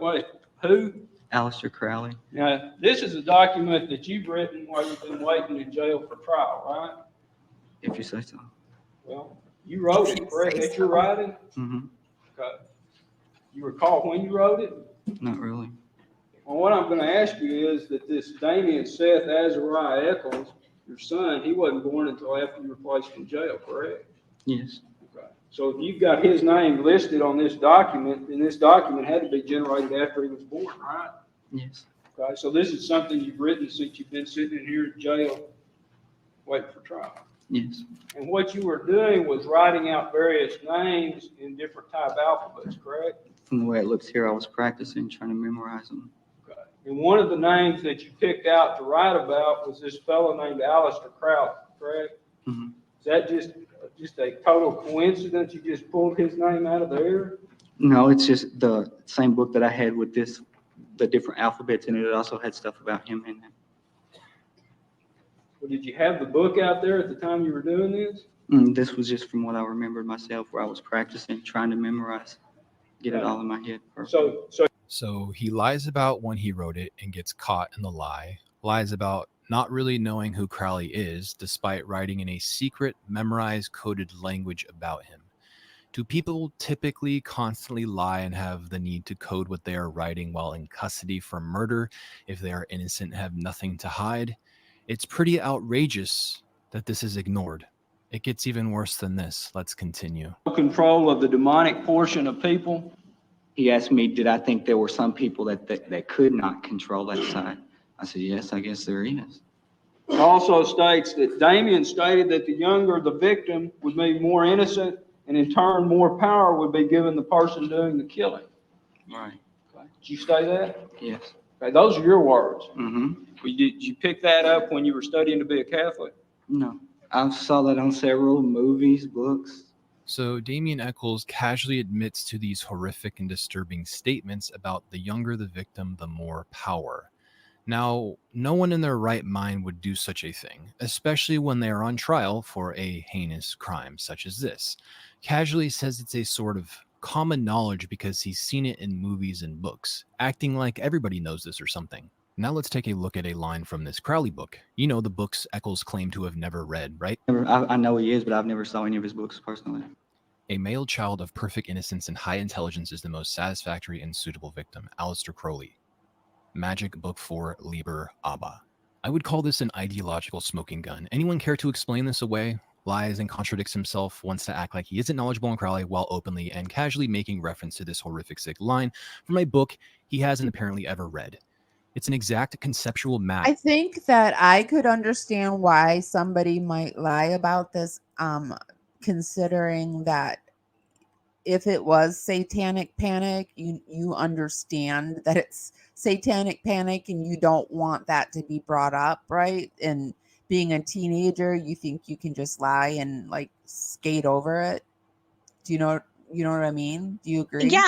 Who? Aleister Crowley. Now, this is a document that you've written while you've been waiting in jail for trial, right? If you say so. Well, you wrote it, correct? That's your writing? Mm-hmm. Okay. You recall when you wrote it? Not really. Well, what I'm going to ask you is that this Damien Seth Azariah Echols, your son, he wasn't born until after you were placed in jail, correct? Yes. Okay. So if you've got his name listed on this document, then this document had to be generated after he was born, right? Yes. Okay. So this is something you've written since you've been sitting in here in jail waiting for trial. Yes. And what you were doing was writing out various names in different type alphabets, correct? From the way it looks here, I was practicing, trying to memorize them. Okay. And one of the names that you picked out to write about was this fellow named Aleister Crowley, correct? Mm-hmm. Is that just a total coincidence? You just pulled his name out of there? No, it's just the same book that I had with the different alphabets in it. It also had stuff about him in it. Well, did you have the book out there at the time you were doing this? This was just from what I remembered myself, where I was practicing, trying to memorize, get it all in my head. So he lies about when he wrote it and gets caught in the lie, lies about not really knowing who Crowley is, despite writing in a secret, memorized, coded language about him. Do people typically constantly lie and have the need to code what they are writing while in custody for murder if they are innocent and have nothing to hide? It's pretty outrageous that this is ignored. It gets even worse than this. Let's continue. Control of the demonic portion of people. He asked me, did I think there were some people that could not control that side? I said, yes, I guess there is. It also states that Damien stated that the younger the victim would be more innocent, and in turn more power would be given the person doing the killing. Right. Okay. Did you say that? Yes. Okay, those are your words. Mm-hmm. Did you pick that up when you were studying to be a Catholic? No. I saw that on several movies, books. So Damien Echols casually admits to these horrific and disturbing statements about the younger the victim, the more power. Now, no one in their right mind would do such a thing, especially when they are on trial for a heinous crime such as this. Casually says it's a sort of common knowledge because he's seen it in movies and books, acting like everybody knows this or something. Now let's take a look at a line from this Crowley book. You know, the books Echols claimed to have never read, right? I know he is, but I've never saw any of his books personally. A male child of perfect innocence and high intelligence is the most satisfactory and suitable victim. Aleister Crowley. Magick, Book 4, Liber Abba. I would call this an ideological smoking gun. Anyone care to explain this away? lies and contradicts himself, wants to act like he isn't knowledgeable on Crowley while openly and casually making reference to this horrific sick line from a book he hasn't apparently ever read. It's an exact conceptual match. I think that I could understand why somebody might lie about this, considering that if it was satanic panic, you understand that it's satanic panic and you don't want that to be brought up, right? And being a teenager, you think you can just lie and like skate over it. Do you know what I mean? Do you agree? Yeah,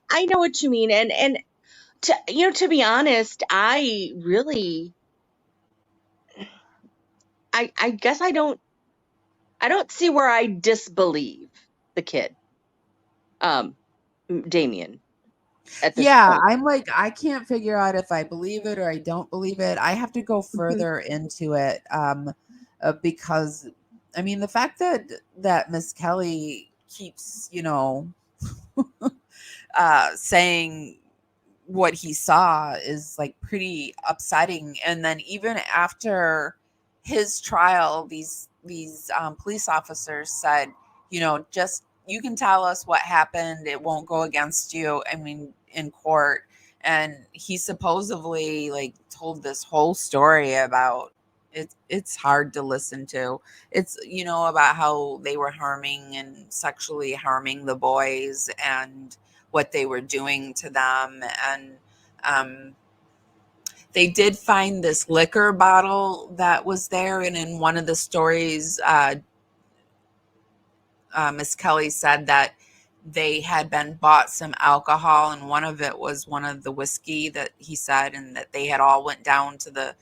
I know what you mean. And to be honest, I really, I guess I don't see where I disbelieve the kid, Damien, at this point. I'm like, I can't figure out if I believe it or I don't believe it. I have to go further into it, because I mean, the fact that Miss Kelly keeps, saying what he saw is like pretty upsetting. And then even after his trial, these police officers said, just, you can tell us what happened. It won't go against you. I mean, in court. And he supposedly like told this whole story about it. It's hard to listen to. It's, about how they were harming and sexually harming the boys and what they were doing to them. And they did find this liquor bottle that was there. And in one of the stories, Miss Kelly said that they had been bought some alcohol, and one of it was one of the whiskey that he said, and that they had all went down to the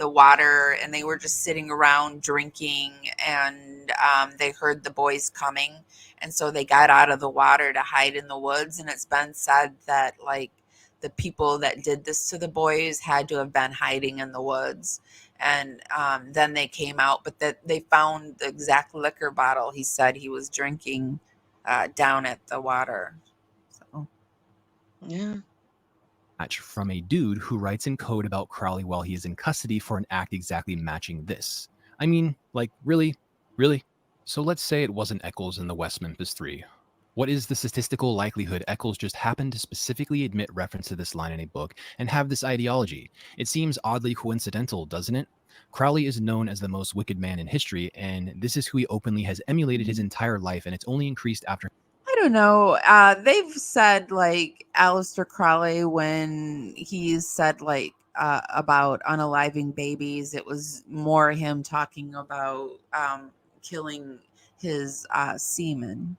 water and they were just sitting around drinking, and they heard the boys coming, and so they got out of the water to hide in the woods. And it's been said that like the people that did this to the boys had to have been hiding in the woods. And then they came out, but that they found the exact liquor bottle he said he was drinking down at the water. So, yeah. From a dude who writes in code about Crowley while he is in custody for an act exactly matching this. I mean, like, really? Really? So let's say it wasn't Echols in the West Memphis 3. What is the statistical likelihood Echols just happened to specifically admit reference to this line in a book and have this ideology? It seems oddly coincidental, doesn't it? Crowley is known as the most wicked man in history, and this is who he openly has emulated his entire life, and it's only increased after. I don't know. They've said like Aleister Crowley, when he's said like about unaliving babies, it was more him talking about killing his semen.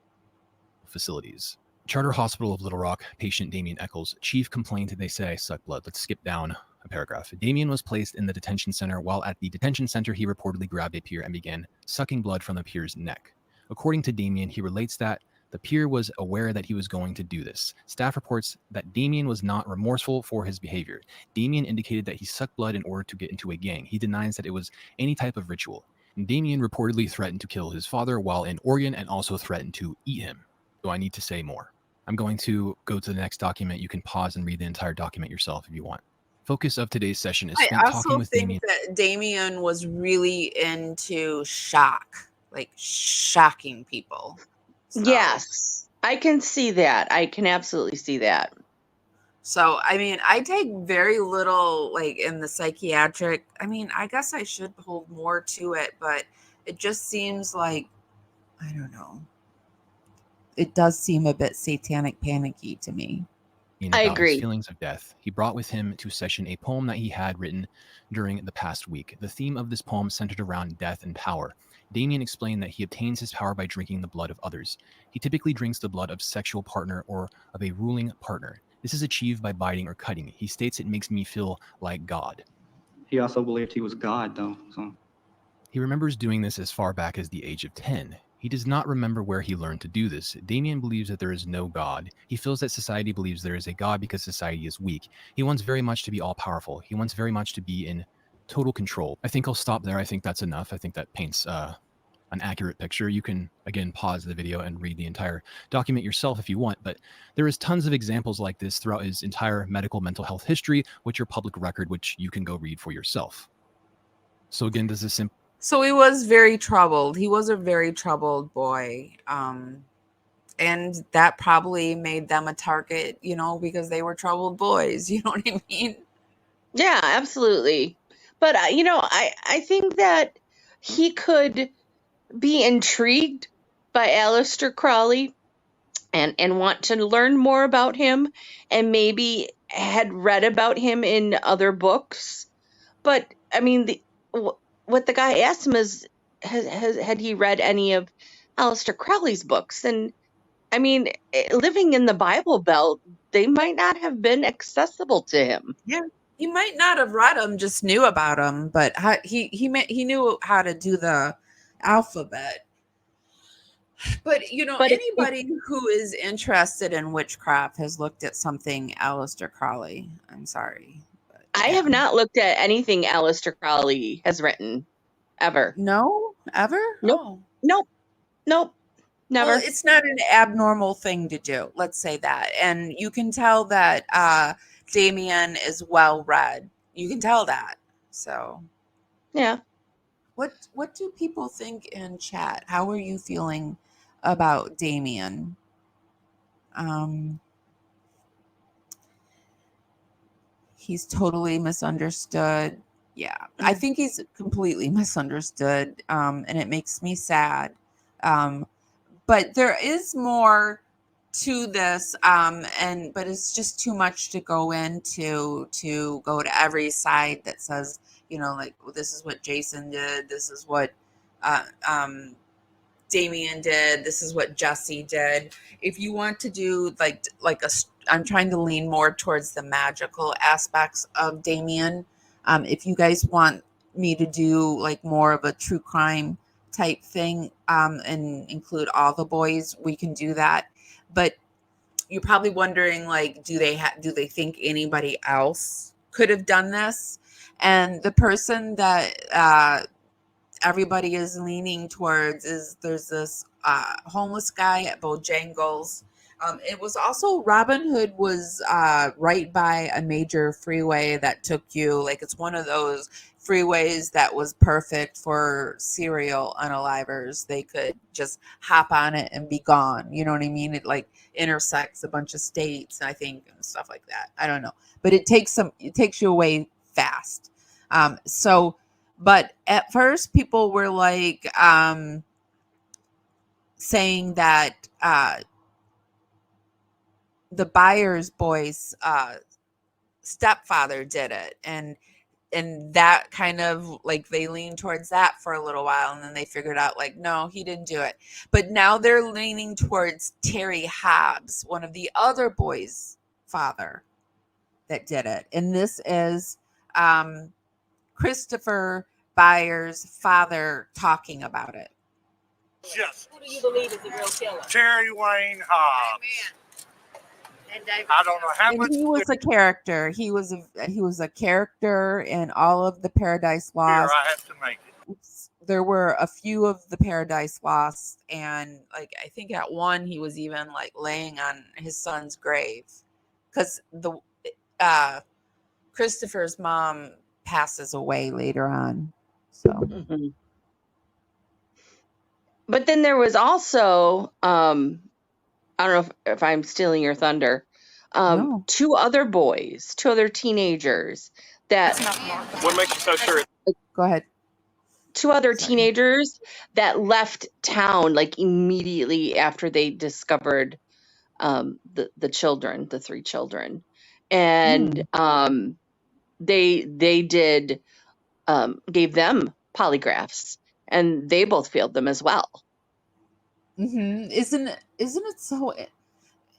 Facilities. Charter Hospital of Little Rock, patient Damien Echols, chief complaint, they say I suck blood. Let's skip down a paragraph. Damien was placed in the detention center. While at the detention center, he reportedly grabbed a peer and began sucking blood from the peer's neck. According to Damien, he relates that the peer was aware that he was going to do this. Staff reports that Damien was not remorseful for his behavior. Damien indicated that he sucked blood in order to get into a gang. He denies that it was any type of ritual. And Damien reportedly threatened to kill his father while in Oregon and also threatened to eat him. Do I need to say more? I'm going to go to the next document. You can pause and read the entire document yourself if you want. Focus of today's session is spent talking with Damien. I also think that Damien was really into shock, like shocking people. So. Yes, I can see that. I can absolutely see that. So, I mean, I take very little, like, in the psychiatric. I mean, I guess I should hold more to it, but it just seems like, I don't know. It does seem a bit satanic panicky to me. I agree. His feelings of death. He brought with him to session a poem that he had written during the past week. The theme of this poem centered around death and power. Damien explained that he obtains his power by drinking the blood of others. He typically drinks the blood of sexual partner or of a ruling partner. This is achieved by biting or cutting. He states it makes me feel like God. He also believed he was God, though. So he remembers doing this as far back as the age of 10. He does not remember where he learned to do this. Damien believes that there is no God. He feels that society believes there is a God because society is weak. He wants very much to be all-powerful. He wants very much to be in total control. I think I'll stop there. I think that's enough. I think that paints an accurate picture. You can, again, pause the video and read the entire document yourself if you want, but there is tons of examples like this throughout his entire medical mental health history, which are public record, which you can go read for yourself. So again, does this So he was very troubled. He was a very troubled boy. And that probably made them a target, because they were troubled boys. You know what I mean? Yeah, absolutely. But I think that he could be intrigued by Aleister Crowley and want to learn more about him, and maybe had read about him in other books. But I mean, what the guy asked him is, had he read any of Aleister Crowley's books? And I mean, living in the Bible Belt, they might not have been accessible to him. Yeah, he might not have read them, just knew about them. But he knew how to do the alphabet. But anybody who is interested in witchcraft has looked at something Aleister Crowley. I'm sorry. I have not looked at anything Aleister Crowley has written, ever. No? Ever? Nope. Oh. Nope. Never. Well, it's not an abnormal thing to do. Let's say that. And you can tell that Damien is well read. You can tell that. So. Yeah. What do people think in chat? How are you feeling about Damien? He's totally misunderstood. Yeah, I think he's completely misunderstood, and it makes me sad. But there is more to this, but it's just too much to go into to go to every side that says, like, well, this is what Jason did, this is what Damien did, this is what Jesse did. If you want to do I'm trying to lean more towards the magical aspects of Damien. If you guys want me to do like more of a true crime type thing, and include all the boys, we can do that. But you're probably wondering, like, do they think anybody else could have done this? And the person that everybody is leaning towards is, there's this homeless guy at Bojangles. It was also, Robin Hood was right by a major freeway that took you, like, it's one of those freeways that was perfect for serial unalivers. They could just hop on it and be gone. You know what I mean? It like intersects a bunch of states, I think, and stuff like that. I don't know, but it takes you away fast. But at first people were like saying that the Byers boys' stepfather did it, and that kind of, like, they leaned towards that for a little while, and then they figured out, like, no, he didn't do it. But now they're leaning towards Terry Hobbs, one of the other boys' father, that did it. And this is Christopher Byers' father talking about it. Yes. Who do you believe is the real killer? Terry Wayne Hobbs. Amen. I don't know how much. He was a character. He was a character in all of the Paradise Lost. Here, I have to make it. There were a few of the Paradise Lost, and like I think at one he was even like laying on his son's grave, because the Christopher's mom passes away later on. So. Mm-hmm. But then there was also, I don't know if I'm stealing your thunder, No. two other teenagers that. What makes you so sure? Go ahead. Two other teenagers that left town like immediately after they discovered the children, the three children, and they did gave them polygraphs, and they both failed them as well. Mm-hmm. Isn't it so?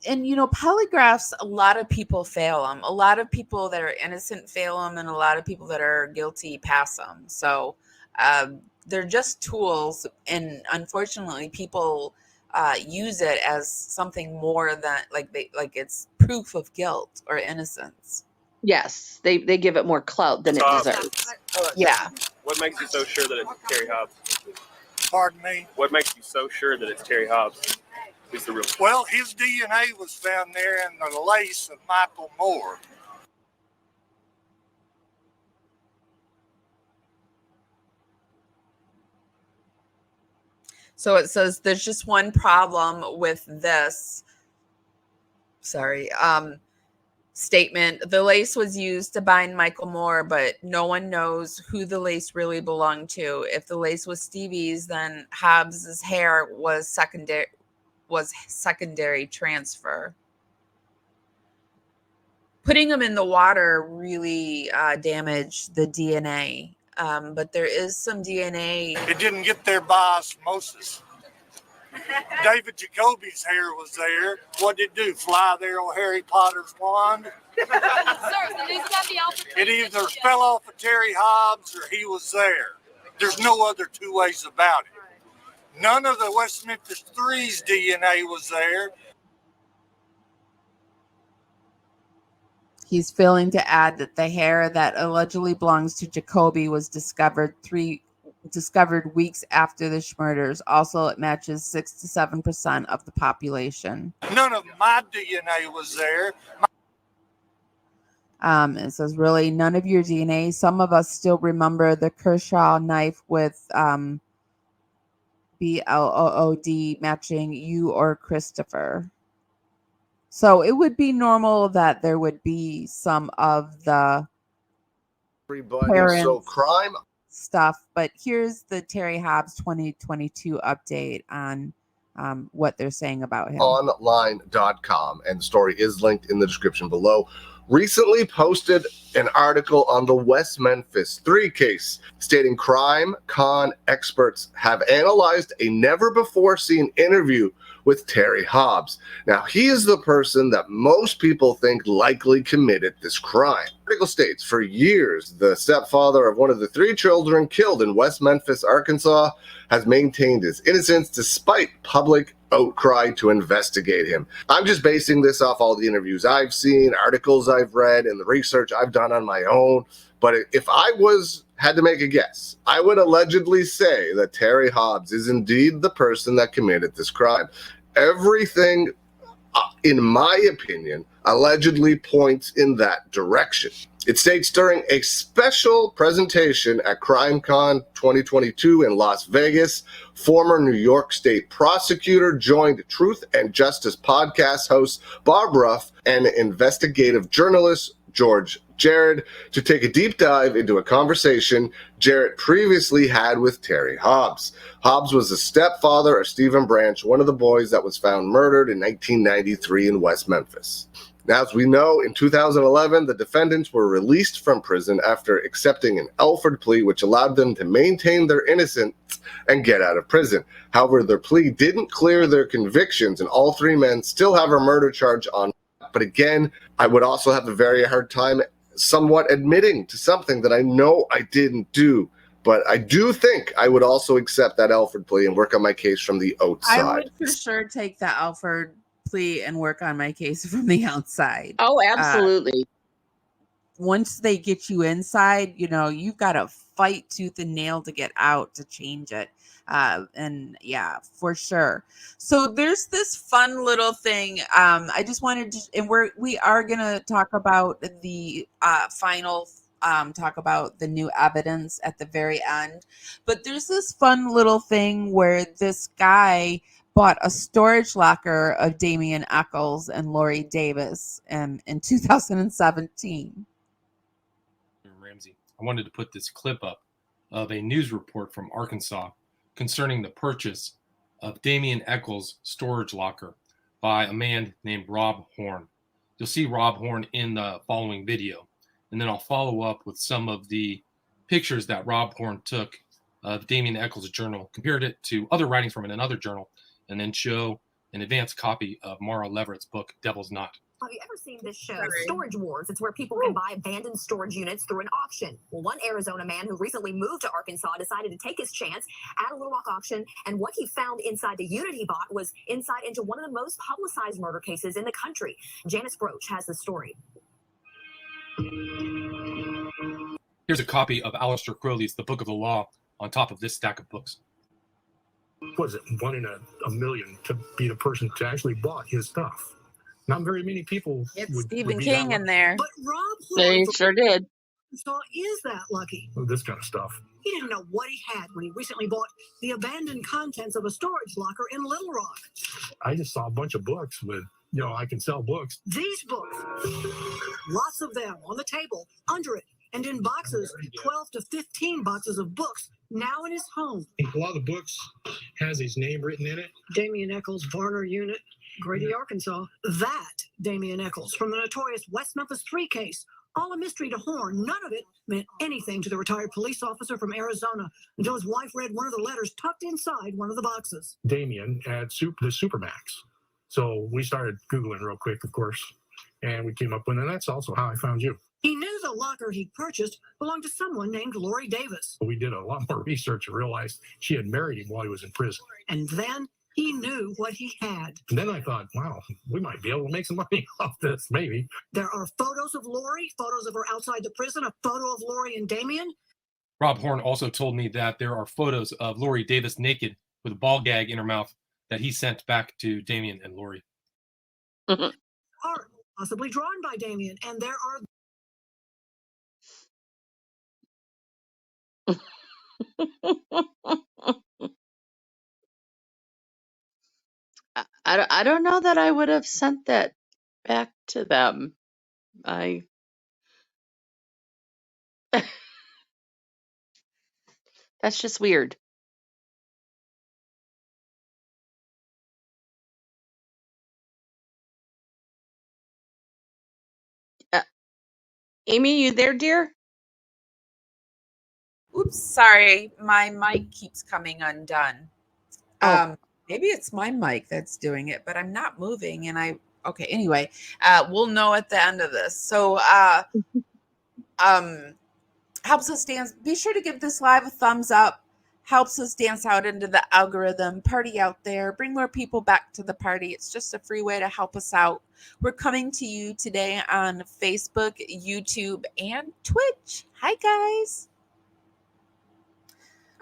And polygraphs, a lot of people fail them. A lot of people that are innocent fail them, and a lot of people that are guilty pass them. So they're just tools, and unfortunately, people use it as something more than like it's proof of guilt or innocence. Yes, they give it more clout than it deserves. Yeah. What makes you so sure that it's Terry Hobbs? Pardon me? What makes you so sure that it's Terry Hobbs? He's the real. Well, his DNA was found there in the lace of Michael Moore. So it says there's just one problem with this. Statement. The lace was used to bind Michael Moore, but no one knows who the lace really belonged to. If the lace was Stevie's, then Hobbs's hair was secondary transfer. Putting them in the water really damaged the DNA, but there is some DNA. It didn't get there by osmosis. David Jacoby's hair was there. What did it do? Fly there on Harry Potter's wand? It either fell off of Terry Hobbs or he was there. There's no other two ways about it. None of the West Memphis 3's DNA was there. He's failing to add that the hair that allegedly belongs to Jacoby was discovered weeks after the murders. Also, it matches 6 to 7% of the population. None of my DNA was there. It says, really, none of your DNA. Some of us still remember the Kershaw knife with BLOOD matching you or Christopher. So it would be normal that there would be some of the parents so crime stuff, but here's the Terry Hobbs 2022 update on what they're saying about him. Online.com, and the story is linked in the description below. Recently posted an article on the West Memphis 3 case stating crime con experts have analyzed a never-before-seen interview with Terry Hobbs. Now, he is the person that most people think likely committed this crime. The article states, for years, the stepfather of one of the 3 children killed in West Memphis, Arkansas, has maintained his innocence despite public outcry to investigate him. I'm just basing this off all the interviews I've seen, articles I've read, and the research I've done on my own. But if I had to make a guess, I would allegedly say that Terry Hobbs is indeed the person that committed this crime. Everything, in my opinion, allegedly points in that direction. It states during a special presentation at CrimeCon 2022 in Las Vegas, former New York State prosecutor joined Truth and Justice podcast host Bob Ruff and investigative journalist George Jared to take a deep dive into a conversation Jarrett previously had with Terry Hobbs. Hobbs was the stepfather of Stephen Branch, one of the boys that was found murdered in 1993 in West Memphis. Now, as we know, in 2011, the defendants were released from prison after accepting an Alford plea, which allowed them to maintain their innocence and get out of prison. However, their plea didn't clear their convictions, and all 3 men still have a murder charge on. But again, I would also have a very hard time somewhat admitting to something that I know I didn't do. But I do think I would also accept that Alford plea and work on my case from the outside. I would for sure take the Alford plea and work on my case from the outside. Oh, absolutely. Once they get you inside, you've got to fight tooth and nail to get out to change it. And yeah, for sure. So there's this fun little thing. I just wanted to, and we are going to talk about the final talk about the new evidence at the very end. But there's this fun little thing where this guy bought a storage locker of Damien Echols and Lori Davis in 2017. Ramsey, I wanted to put this clip up of a news report from Arkansas concerning the purchase of Damien Echols' storage locker by a man named Rob Horn. You'll see Rob Horn in the following video, and then I'll follow up with some of the pictures that Rob Horn took of Damien Echols' journal, compared it to other writings from another journal, and then show an advanced copy of Mara Leverett's book, Devil's Knot. Have you ever seen this show, Storage Wars? It's where people can buy abandoned storage units through an auction. Well, one Arizona man who recently moved to Arkansas decided to take his chance at a Little Rock auction, and what he found inside the unit he bought was insight into one of the most publicized murder cases in the country. Janice Broach has the story. Here's a copy of Aleister Crowley's The Book of the Law on top of this stack of books. Was it 1 in a million to be the person to actually bought his stuff? Not very many people. It's Stephen King in there. But Rob They sure did. So is that lucky? This kind of stuff. He didn't know what he had when he recently bought the abandoned contents of a storage locker in Little Rock. I just saw a bunch of books with, I can sell books. These books, lots of them on the table, under it, and in boxes, 12 to 15 boxes of books now in his home. A lot of the books has his name written in it. Damien Echols, Varner Unit, Grady, Arkansas. That Damien Echols from the notorious West Memphis 3 case. All a mystery to Horn. None of it meant anything to the retired police officer from Arizona until his wife read one of the letters tucked inside one of the boxes. Damien had the Supermax. So we started Googling real quick, of course, and we came up with, and that's also how I found you. He knew the locker he purchased belonged to someone named Lori Davis. We did a lot more research and realized she had married him while he was in prison. And then he knew what he had. And then I thought, wow, we might be able to make some money off this, maybe. There are photos of Lori, photos of her outside the prison, a photo of Lori and Damien. Rob Horn also told me that there are photos of Lori Davis naked with a ball gag in her mouth that he sent back to Damien and Lori. Art, possibly drawn by Damien, and there are... I don't know that I would have sent that back to them. That's just weird. Amy, you there, dear? Oops, sorry. My mic keeps coming undone. Maybe it's my mic that's doing it, but I'm not moving. And okay, anyway, we'll know at the end of this. So, helps us dance. Be sure to give this live a thumbs up. Helps us dance out into the algorithm. Party out there. Bring more people back to the party. It's just a free way to help us out. We're coming to you today on Facebook, YouTube, and Twitch. Hi, guys.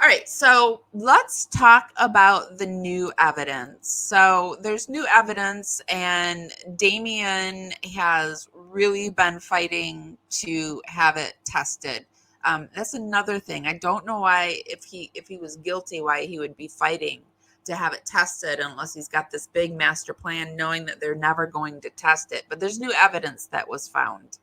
All right, so let's talk about the new evidence. So there's new evidence, and Damien has really been fighting to have it tested. That's another thing. I don't know why, if he was guilty, why he would be fighting to have it tested unless he's got this big master plan, knowing that they're never going to test it. But there's new evidence that was found.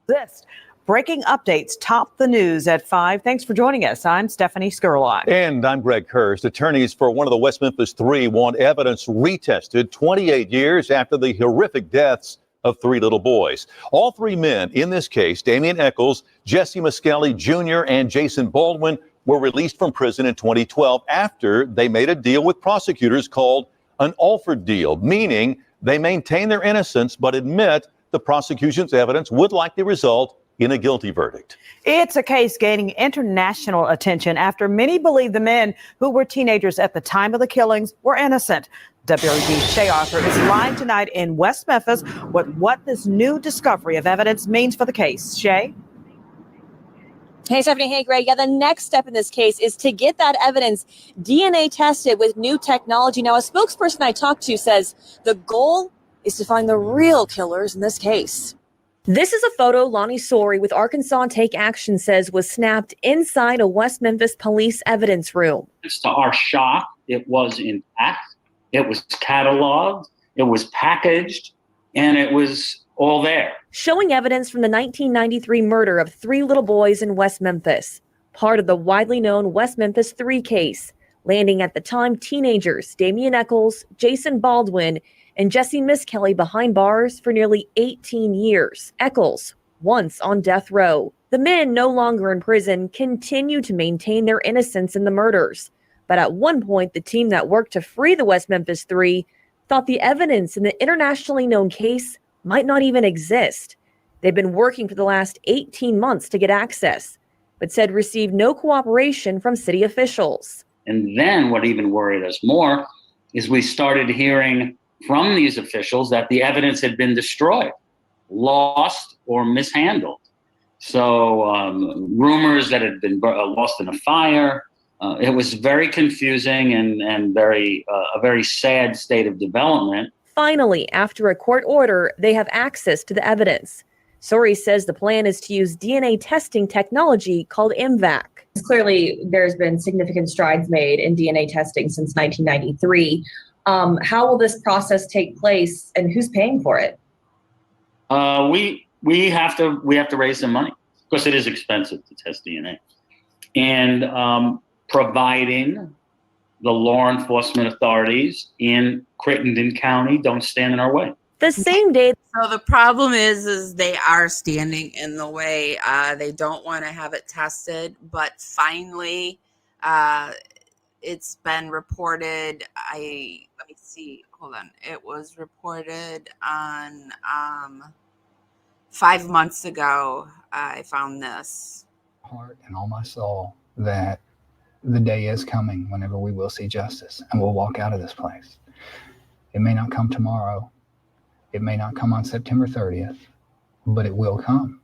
This breaking updates top the news at 5. Thanks for joining us. I'm Stephanie Skurlock. And I'm Greg Hurst. Attorneys for one of the West Memphis 3 want evidence retested 28 years after the horrific deaths of 3 little boys. All 3 men in this case, Damien Echols, Jesse Miskelly Jr., and Jason Baldwin, were released from prison in 2012 after they made a deal with prosecutors called an Alford deal, meaning they maintain their innocence but admit the prosecution's evidence would likely result in a guilty verdict. It's a case gaining international attention after many believe the men who were teenagers at the time of the killings were innocent. WRD's Shay Arthur is live tonight in West Memphis with what this new discovery of evidence means for the case. Shay? Hey, Stephanie. Hey, Greg. Yeah, the next step in this case is to get that evidence DNA tested with new technology. Now, a spokesperson I talked to says the goal is to find the real killers in this case. This is a photo Lonnie Sori with Arkansas Take Action says was snapped inside a West Memphis police evidence room. To our shock, it was intact, it was cataloged, it was packaged, and it was all there. Showing evidence from the 1993 murder of 3 little boys in West Memphis, part of the widely known West Memphis 3 case, landing at the time teenagers Damien Echols, Jason Baldwin, and Jesse Miskelly behind bars for nearly 18 years. Echols, once on death row. The men, no longer in prison, continue to maintain their innocence in the murders. But at one point, the team that worked to free the West Memphis 3 thought the evidence in the internationally known case might not even exist. They've been working for the last 18 months to get access, but said received no cooperation from city officials. And then what even worried us more is we started hearing from these officials that the evidence had been destroyed, lost, or mishandled. So rumors that had been lost in a fire. It was very confusing and a very sad state of development. Finally, after a court order, they have access to the evidence. Suri says the plan is to use DNA testing technology called MVAC. Clearly, there's been significant strides made in DNA testing since 1993. How will this process take place, and who's paying for it? We have to raise some money because it is expensive to test DNA, and providing the law enforcement authorities in Crittenden County don't stand in our way. The same day. So the problem is they are standing in the way. They don't want to have it tested, but finally, it's been reported. Let me see. Hold on. It was reported on 5 months ago. I found this. Heart and all my soul that the day is coming whenever we will see justice and we'll walk out of this place. It may not come tomorrow. It may not come on September 30th, but it will come.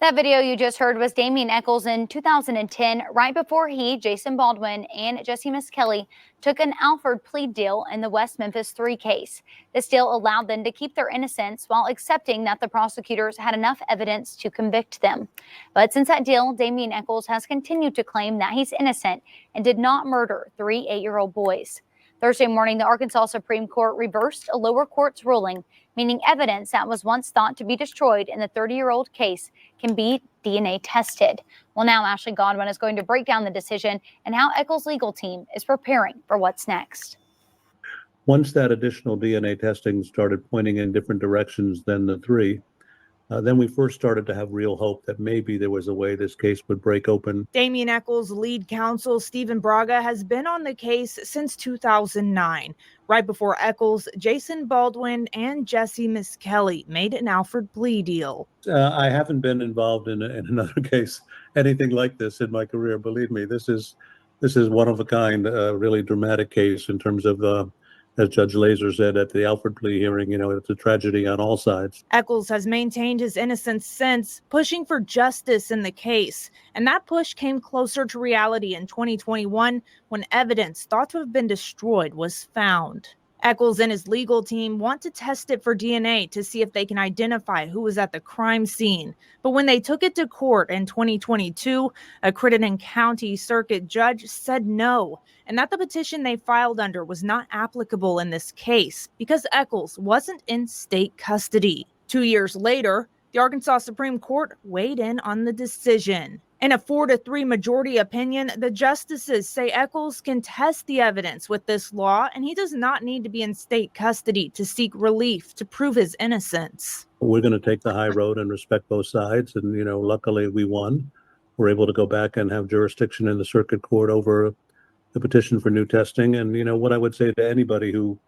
That video you just heard was Damien Echols in 2010, right before he, Jason Baldwin, and Jesse Miskelly took an Alford plea deal in the West Memphis 3 case. This deal allowed them to keep their innocence while accepting that the prosecutors had enough evidence to convict them. But since that deal, Damien Echols has continued to claim that he's innocent and did not murder 3 8-year-old boys. Thursday morning, the Arkansas Supreme Court reversed a lower court's ruling, meaning evidence that was once thought to be destroyed in the 30-year-old case can be DNA tested. Well, now Ashley Godwin is going to break down the decision and how Echols' legal team is preparing for what's next. Once that additional DNA testing started pointing in different directions than the 3, then we first started to have real hope that maybe there was a way this case would break open. Damien Echols' lead counsel, Stephen Braga, has been on the case since 2009. Right before Echols, Jason Baldwin and Jesse Miskelly made an Alford plea deal. I haven't been involved in another case, anything like this in my career. Believe me, this is one of a kind, really dramatic case in terms of, as Judge Laser said at the Alford plea hearing, it's a tragedy on all sides. Echols has maintained his innocence since, pushing for justice in the case. And that push came closer to reality in 2021 when evidence thought to have been destroyed was found. Echols and his legal team want to test it for DNA to see if they can identify who was at the crime scene. But when they took it to court in 2022, a Crittenden County Circuit judge said no, and that the petition they filed under was not applicable in this case because Echols wasn't in state custody. 2 years later, the Arkansas Supreme Court weighed in on the decision. In a 4-3 majority opinion, the justices say Echols can test the evidence with this law, and he does not need to be in state custody to seek relief to prove his innocence. We're going to take the high road and respect both sides. And, luckily we won. We're able to go back and have jurisdiction in the circuit court over the petition for new testing. And, what I would say to anybody who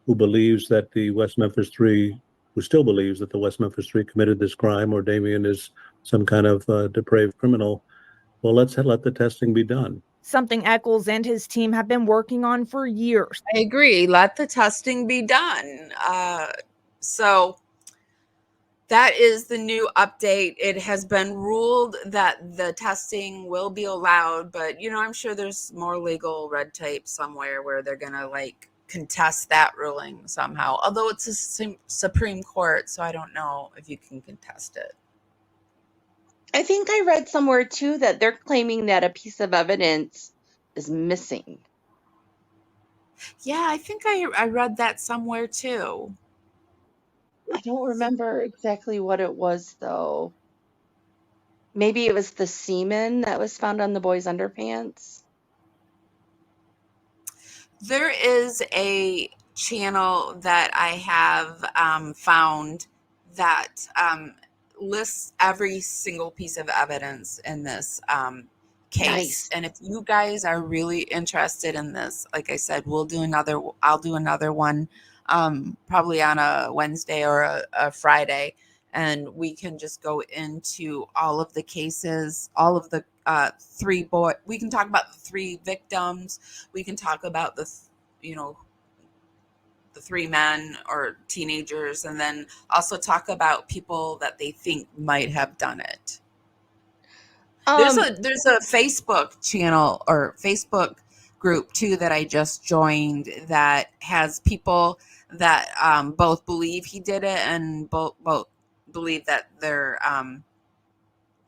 believes that the West Memphis 3, who still believes that the West Memphis 3 committed this crime or Damien is some kind of depraved criminal, well, let's let the testing be done. Something Echols and his team have been working on for years. I agree. Let the testing be done. So that is the new update. It has been ruled that the testing will be allowed, but, I'm sure there's more legal red tape somewhere where they're going to contest that ruling somehow. Although it's a Supreme Court, so I don't know if you can contest it. I think I read somewhere too that they're claiming that a piece of evidence is missing. Yeah, I think I read that somewhere too. I don't remember exactly what it was though. Maybe it was the semen that was found on the boys' underpants. There is a channel that I have found that lists every single piece of evidence in this case. Nice. And if you guys are really interested in this, like I said, I'll do another one probably on a Wednesday or a Friday, and we can just go into all of the cases, all of the we can talk about the 3 victims. We can talk about the 3 men or teenagers, and then also talk about people that they think might have done it. There's a Facebook channel or Facebook group too that I just joined that has people that both believe he did it and both believe that they're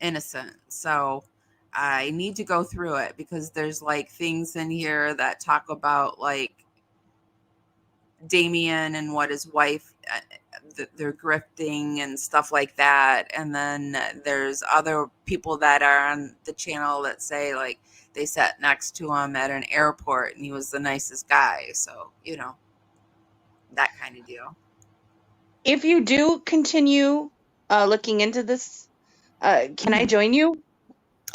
innocent. So I need to go through it because there's like things in here that talk about like Damien and what his wife, they're grifting and stuff like that. And then there's other people that are on the channel that say like they sat next to him at an airport and he was the nicest guy. So, you know, that kind of deal. If you do continue looking into this, can I join you?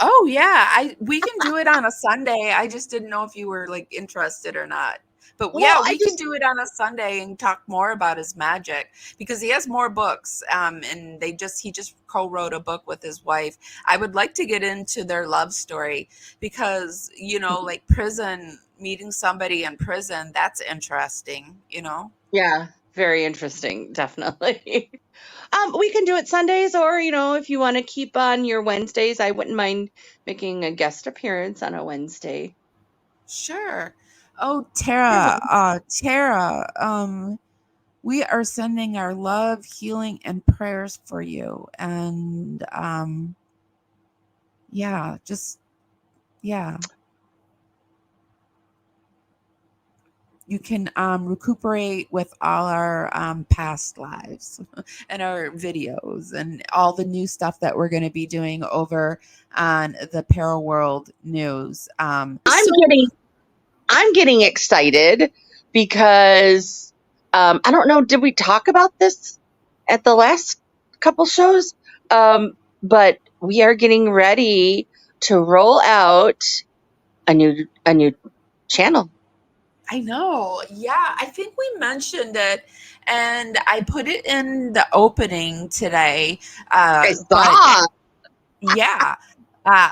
Oh yeah, we can do it on a Sunday. I just didn't know if you were like interested or not. But Well, yeah, I we can do it on a Sunday and talk more about his magic because he has more books. And he just co-wrote a book with his wife. I would like to get into their love story because, you know, like prison, meeting somebody in prison, that's interesting, you know? Yeah, very interesting, definitely. We can do it Sundays, or if you want to keep on your Wednesdays, I wouldn't mind making a guest appearance on a Wednesday. Sure. Oh, Tara, we are sending our love, healing, and prayers for you. And yeah. You can recuperate with all our past lives and our videos and all the new stuff that we're going to be doing over on the Paraworld News. I'm getting excited because I don't know, did we talk about this at the last couple shows? But we are getting ready to roll out a new channel. I know. Yeah, I think we mentioned it and I put it in the opening today. Yeah.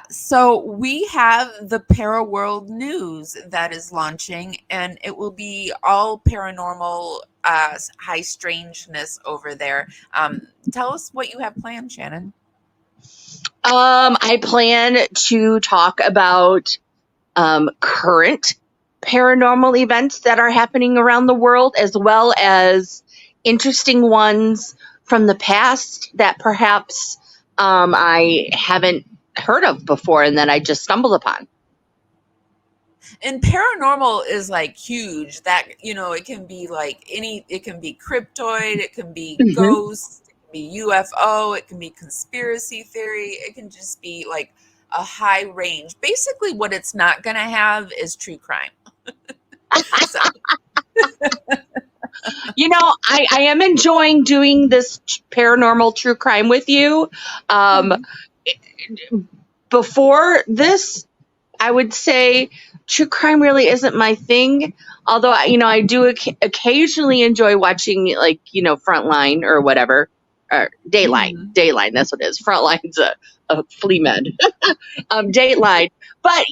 So we have the Paraworld News that is launching, and it will be all paranormal, high strangeness over there. Tell us what you have planned, Shannon. I plan to talk about current paranormal events that are happening around the world, as well as interesting ones from the past that perhaps I haven't heard of before and that I just stumbled upon. And paranormal is like huge. That, it can be like it can be cryptoid, it can be ghost, it can be UFO, it can be conspiracy theory, it can just be like a high range. Basically what it's not going to have is true crime. I am enjoying doing this paranormal true crime with you. Before this, I would say true crime really isn't my thing. Although, I do occasionally enjoy watching Frontline or whatever, or Dateline. Dateline, that's what it is. Frontline's a flea med. Dateline. But,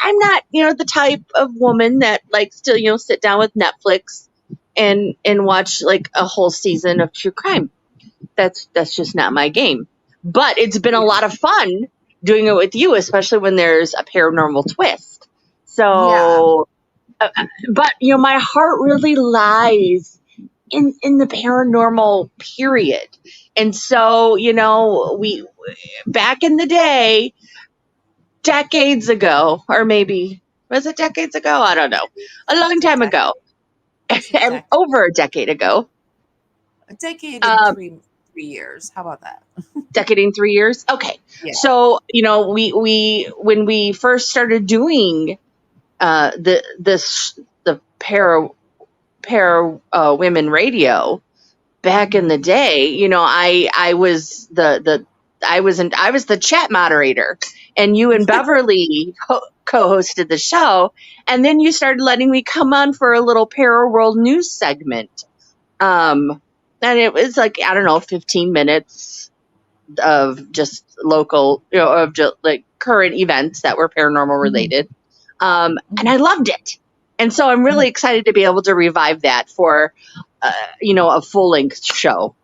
I'm not, the type of woman that likes to, sit down with Netflix and watch like a whole season of true crime. That's just not my game. But it's been a lot of fun doing it with you, especially when there's a paranormal twist. So, but my heart really lies in the paranormal period. And so, we back in the day, decades ago, or maybe was it decades ago? I don't know. A long time ago. And over a decade ago. A decade and 3 years. How about that? Decade in 3 years? Okay. Yeah. So, we when we first started doing the Parawomenradio back in the day, I was I was the chat moderator, and you and Beverly co-hosted the show, and then you started letting me come on for a little Paraworld News segment. And it was like, I don't know, 15 minutes of just local, of just like current events that were paranormal related. And I loved it. And so I'm really excited to be able to revive that for, a full length show.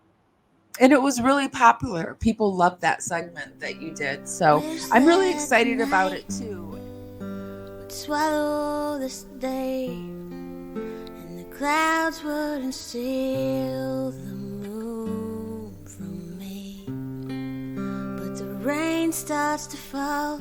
And it was really popular. People loved that segment that you did. So I'm really excited about it too. swallow this day, and the clouds wouldn't steal the moon from me. But the rain starts to fall,